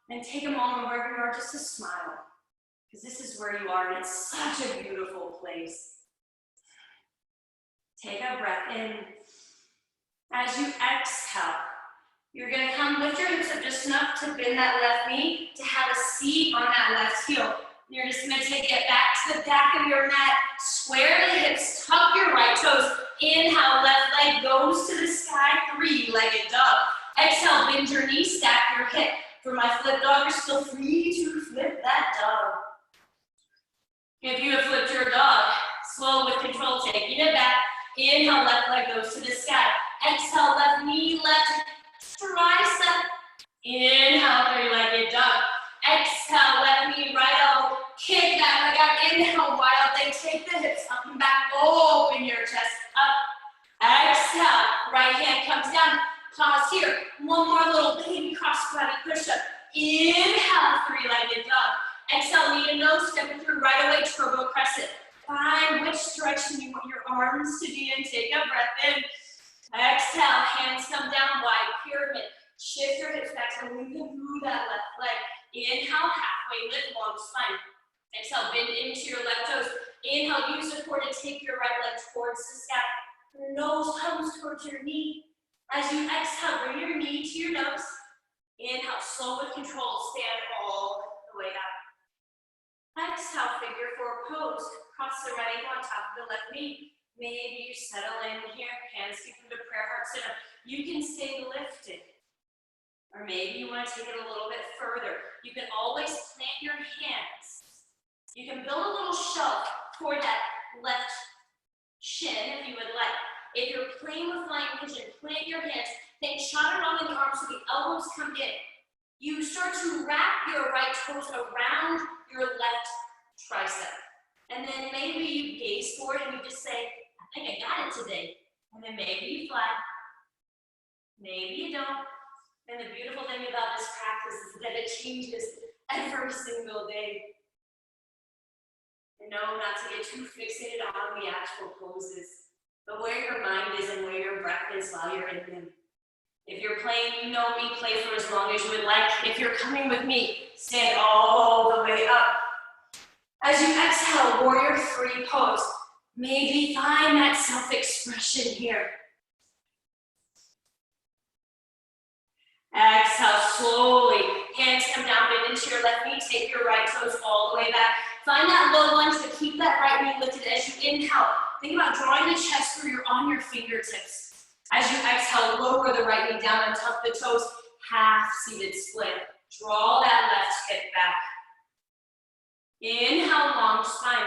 and take a moment wherever you are just to smile. Because this is where you are, and it's such a beautiful place. Take a breath in. As you exhale, you're gonna come lift your hips up just enough to bend that left knee to have a seat on that left heel. You're just gonna take it back to the back of your mat, square the hips, tuck your right toes. Inhale, left leg goes to the sky, 3-legged dog. Exhale, bend your knee, stack your hip. For my flip dog, you're still free to flip that dog. If you have flipped your dog, slow with control, taking it back. Inhale, left leg goes to the sky. Exhale, left knee, left tricep. Inhale, 3-legged dog. Exhale, left knee, right elbow. Kick that leg out. Inhale, wide out. Then take the hips up and back. Open your chest up. Exhale, right hand comes down. Pause here. One more little baby cross body push-up. Inhale, 3-legged dog. Exhale, knee to nose, step it through right away, turbo crescent. Find which direction you want your arms to be in. Take a breath in. Exhale, hands come down, wide pyramid. Shift your hips back to lengthen through that left leg. Inhale, halfway lift, long spine. Exhale, bend into your left toes. Inhale, use the core to take your right leg towards the sky. Your nose comes towards your knee. As you exhale, bring your knee to your nose. Inhale, slow with control, stand all the way up. Exhale, figure 4 pose. Cross the right ankle on top of the left knee. Maybe you settle in here, hands can come to prayer heart center. You can stay lifted. Or maybe you want to take it a little bit further. You can always plant your hands. You can build a little shelf for that left shin if you would like. If you're playing with flying pigeon, plant your hands. Then chaturanga in the arms so the elbows come in. You start to wrap your right toes around your left tricep. And then maybe you gaze forward and you just say, I think I got it today. And then maybe you fly. Maybe you don't. And the beautiful thing about this practice is that it changes every single day. And know not to get too fixated on the actual poses, but where your mind is and where your breath is while you're in them. If you're playing, you know me, play for as long as you would like. If you're coming with me, stand all the way up. As you exhale, warrior 3 pose. Maybe find that self-expression here. Exhale slowly. Hands come down, bend into your left knee. Take your right toes all the way back. Find that low lunge to keep that right knee lifted as you inhale. Think about drawing the chest through on your fingertips. As you exhale, lower the right knee down and tuck the toes. Half seated split. Draw that left hip back. Inhale, long spine.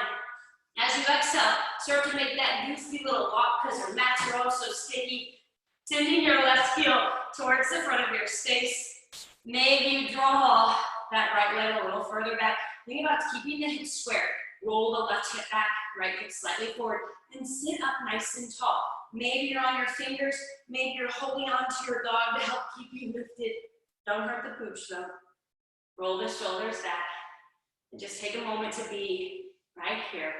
As you exhale, start to make that goofy little walk because your mats are also sticky. Sending your left heel towards the front of your space. Maybe you draw that right leg a little further back. Think about keeping the hips square. Roll the left hip back, right hip slightly forward, and sit up nice and tall. Maybe you're on your fingers, maybe you're holding on to your dog to help keep you lifted. Don't hurt the pooch though. Roll the shoulders back. And just take a moment to be right here.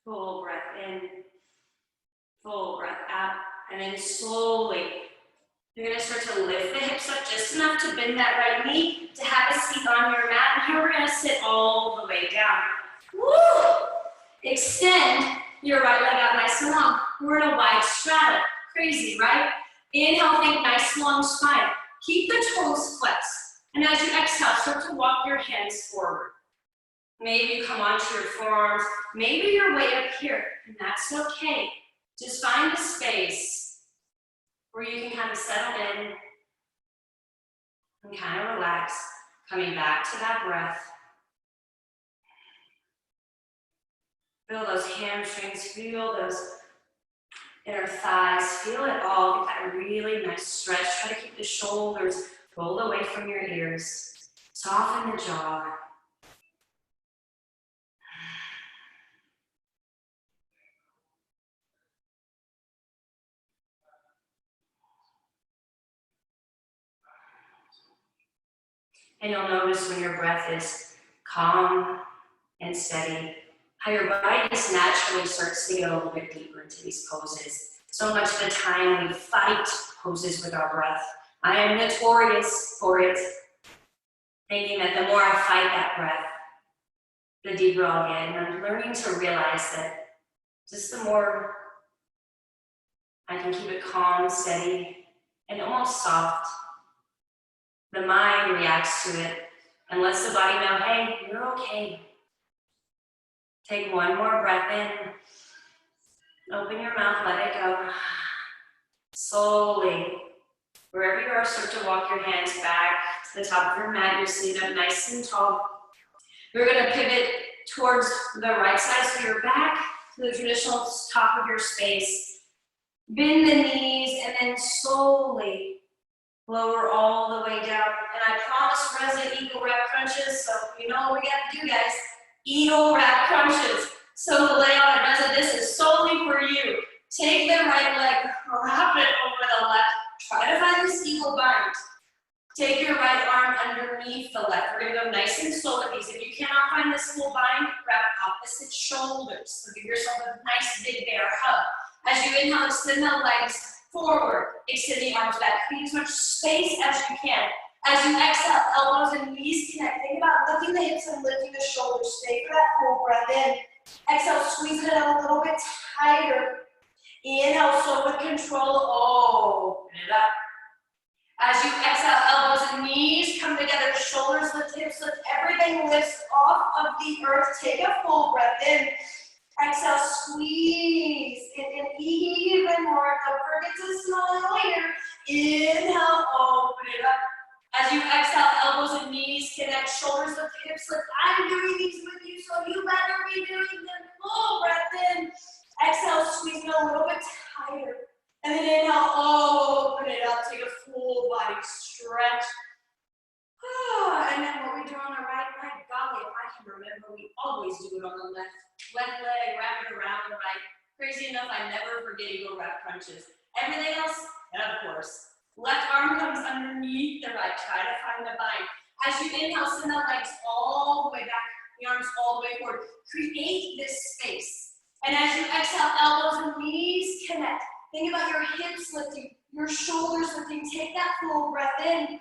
Full breath in, full breath out, and then slowly, you're gonna start to lift the hips up just enough to bend that right knee to have a seat on your mat. And here we're gonna sit all the way down. Woo! Extend your right leg out nice and long. We're in a wide strata. Crazy, right? Inhale, think nice long spine. Keep the toes flexed. And as you exhale, start to walk your hands forward. Maybe you come onto your forearms. Maybe you're way up here, and that's okay. Just find a space where you can kind of settle in and kind of relax, coming back to that breath. Feel those hamstrings, feel those inner thighs, feel it all. Get that really nice stretch. Try to keep the shoulders rolled away from your ears. Soften the jaw. And you'll notice when your breath is calm and steady, how your body just naturally starts to get a little bit deeper into these poses. So much of the time we fight poses with our breath. I am notorious for it, thinking that the more I fight that breath, the deeper I'll get. And I'm learning to realize that just the more I can keep it calm, steady, and almost soft, the mind reacts to it and lets the body know, hey, you're okay. Take one more breath in. Open your mouth, let it go. Slowly, wherever you are, start to walk your hands back to the top of your mat. You're sitting up nice and tall. You're gonna pivot towards the right side, so you're back to the traditional top of your space. Bend the knees and then slowly lower all the way down. And I promise Resident Eagle Wrap Crunches, so you know what we gotta do, guys. Eagle Wrap Crunches. So the lay on it, Reza, this is solely for you. Take the right leg, wrap it over the left. Try to find this eagle bind. Take your right arm underneath the left. We're gonna go nice and slow with these. If you cannot find this full bind, grab opposite shoulders. So give yourself a nice big bear hug. As you inhale, extend the legs forward. Extend the arms back. Create as much space as you can. As you exhale, elbows and knees connect. Think about lifting the hips and lifting the shoulders. Stay for that full breath in. Exhale, squeeze it out a little bit tighter. Inhale, slow with control. Open it up. As you exhale, elbows and knees come together. Shoulders lift, hips lift. Everything lifts off of the earth. Take a full breath in. Exhale, squeeze it in even more. Don't forget to smile here. Inhale, open it up. As you exhale, elbows and knees connect, shoulders lift, hips lift. I'm doing these with you, so you better be doing them. Full breath in. Exhale, squeeze it a little bit tighter. And then inhale, open it up. Take a full body stretch. And then what we do on the right leg, golly, if I can remember, we always do it on the left. Left leg, wrap it around the right. Crazy enough, I never forget eagle wrap crunches. Everything else, of course. Left arm comes underneath the right. Try to find the bind. As you inhale, send the legs all the way back, the arms all the way forward. Create this space. And as you exhale, elbows and knees connect. Think about your hips lifting, your shoulders lifting. Take that full breath in.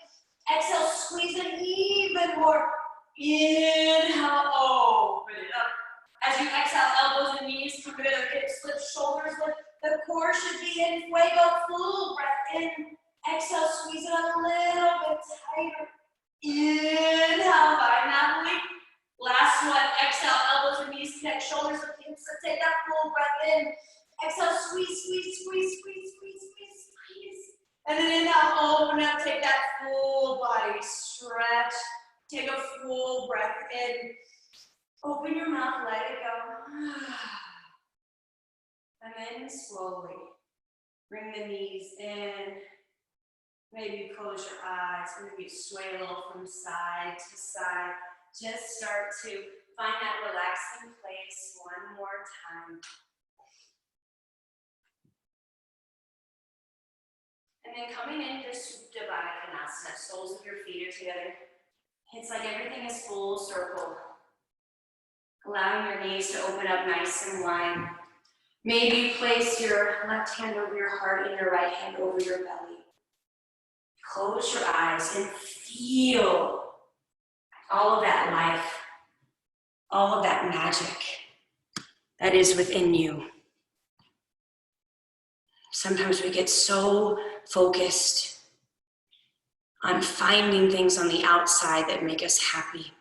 Exhale, squeeze it even more. Inhale, open it up. As you exhale, elbows and knees come together, hips lift, shoulders lift. The core should be in fuego, full breath in. Exhale, squeeze it a little bit tighter. Inhale, find that length. Last one, exhale, elbows and knees connect, shoulders lift, hips lift. Take that full breath in. Exhale, squeeze, squeeze, squeeze, squeeze, squeeze, squeeze, squeeze. And then inhale, open up, take that full body stretch. Take a full breath in. Open your mouth, let it go. And then slowly bring the knees in. Maybe close your eyes, maybe sway a little from side to side. Just start to find that relaxing place one more time. And then coming into Supta Baddha Konasana, soles of your feet are together. It's like everything is full circle. Allowing your knees to open up nice and wide. Maybe place your left hand over your heart and your right hand over your belly. Close your eyes and feel all of that life, all of that magic that is within you. Sometimes we get so focused on finding things on the outside that make us happy,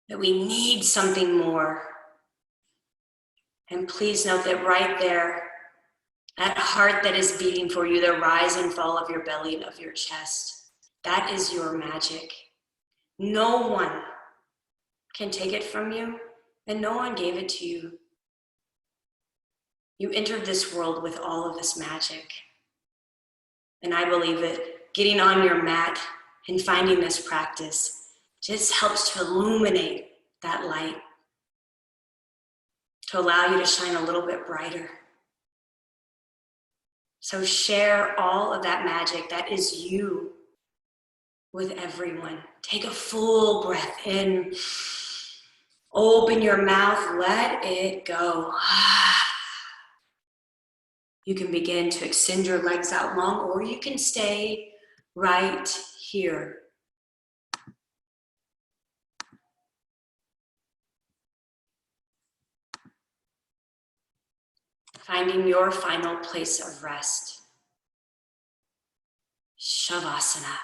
that we need something more. And please note that right there, that heart that is beating for you, the rise and fall of your belly and of your chest, that is your magic. No one can take it from you, and no one gave it to you. You entered this world with all of this magic. And I believe that getting on your mat and finding this practice just helps to illuminate that light, to allow you to shine a little bit brighter. So share all of that magic that is you with everyone. Take a full breath in. Open your mouth, let it go. You can begin to extend your legs out long, or you can stay right here. Finding your final place of rest. Shavasana.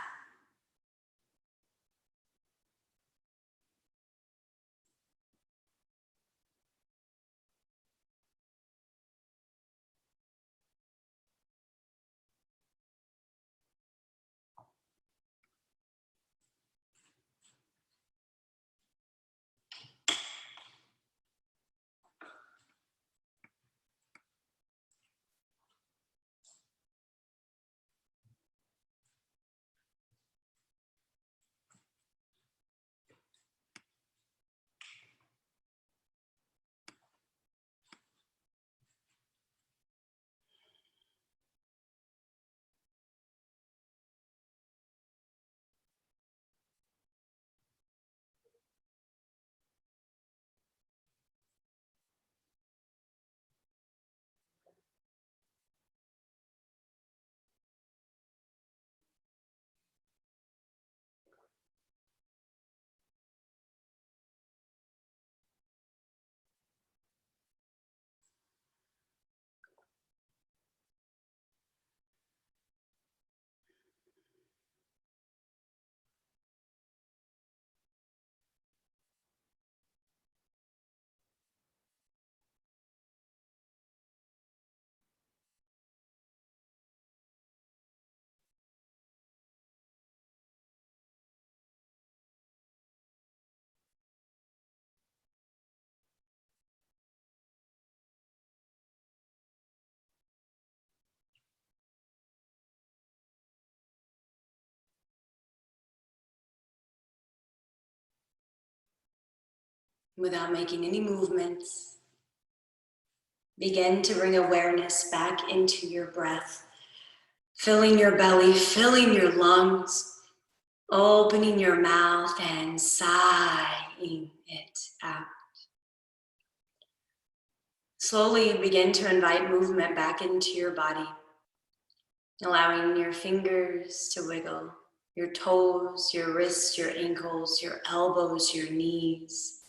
Without making any movements, begin to bring awareness back into your breath, filling your belly, filling your lungs, opening your mouth and sighing it out. Slowly begin to invite movement back into your body, allowing your fingers to wiggle, your toes, your wrists, your ankles, your elbows, your knees,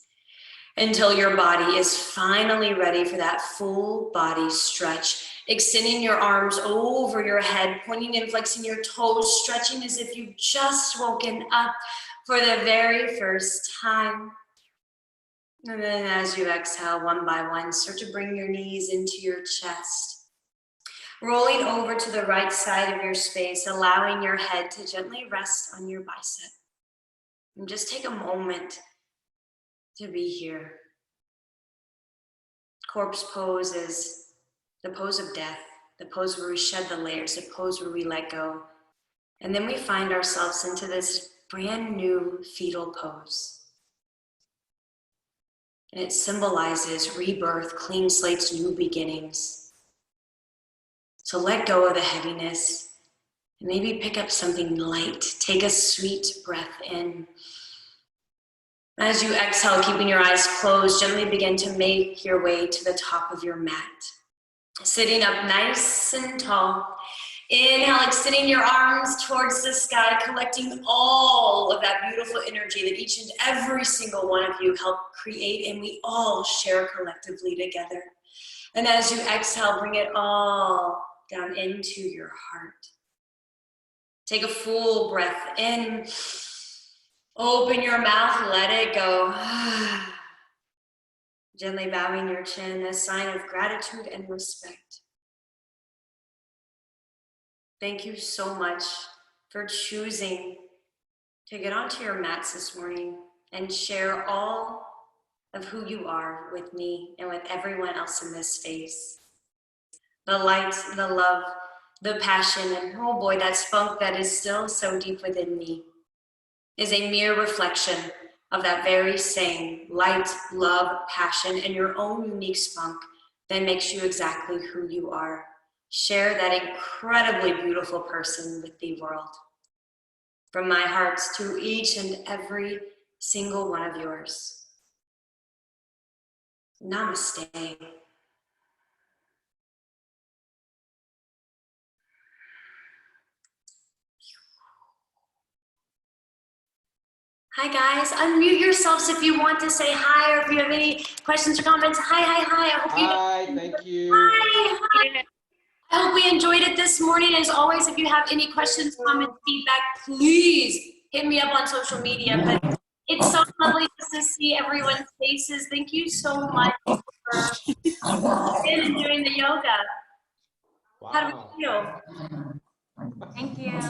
until your body is finally ready for that full body stretch. Extending your arms over your head, pointing and flexing your toes, stretching as if you've just woken up for the very first time. And then as you exhale one by one, start to bring your knees into your chest. Rolling over to the right side of your space, allowing your head to gently rest on your bicep. And just take a moment to be here. Corpse pose is the pose of death, the pose where we shed the layers, the pose where we let go. And then we find ourselves into this brand new fetal pose. And it symbolizes rebirth, clean slates, new beginnings. So let go of the heaviness. Maybe pick up something light. Take a sweet breath in. As you exhale, keeping your eyes closed, gently begin to make your way to the top of your mat. Sitting up nice and tall. Inhale, extending your arms towards the sky, collecting all of that beautiful energy that each and every single one of you help create and we all share collectively together. And as you exhale, bring it all down into your heart. Take a full breath in. Open your mouth, let it go. Gently bowing your chin, a sign of gratitude and respect. Thank you so much for choosing to get onto your mats this morning and share all of who you are with me and with everyone else in this space. The light, the love, the passion, and oh boy, that spunk that is still so deep within me is a mere reflection of that very same light, love, passion, and your own unique spunk that makes you exactly who you are. Share that incredibly beautiful person with the world. From my heart to each and every single one of yours. Namaste. Hi guys, unmute yourselves if you want to say hi or if you have any questions or comments. Hi. I hope you Hi, thank you. Hi. I hope we enjoyed it this morning. As always, if you have any questions, comments, feedback, please hit me up on social media. But it's so lovely just to see everyone's faces. Thank you so much for doing the yoga. Wow. How do we feel? Thank you.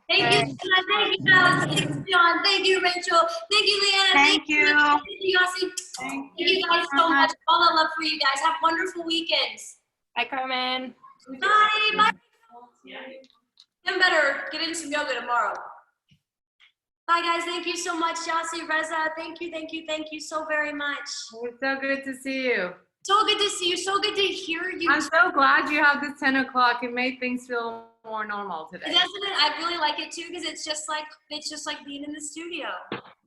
Thank you, Tina. Thank you, Alex. Thank you, John. Thank you, Rachel. Thank you, Leanna. Thank you. Thank you, Yossi. Thank you guys so much. All the love for you guys. Have wonderful weekends. Hi, Carmen. Bye. Bye. Even better, get in some yoga tomorrow. Bye, guys. Thank you so much, Yossi, Reza. Thank you so very much. It's so good to see you. So good to see you. So good to hear you. I'm so glad you have this 10 o'clock. It made things feel more normal today. Doesn't it? I really like it too because it's just like being in the studio.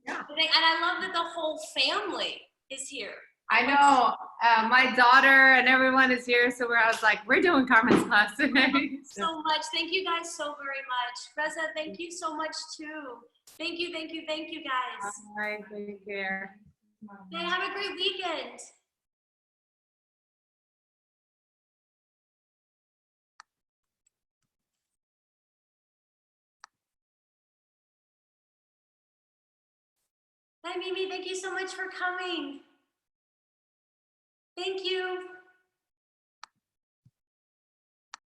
Yeah. And I love that the whole family is here. I know. My daughter and everyone is here, so I was like, we're doing Carmen's class today. So much. Thank you guys so very much. Reza, thank you so much too. Thank you guys. All right, take care. Hey, have a great weekend. Hi, Mimi. Thank you so much for coming. Thank you.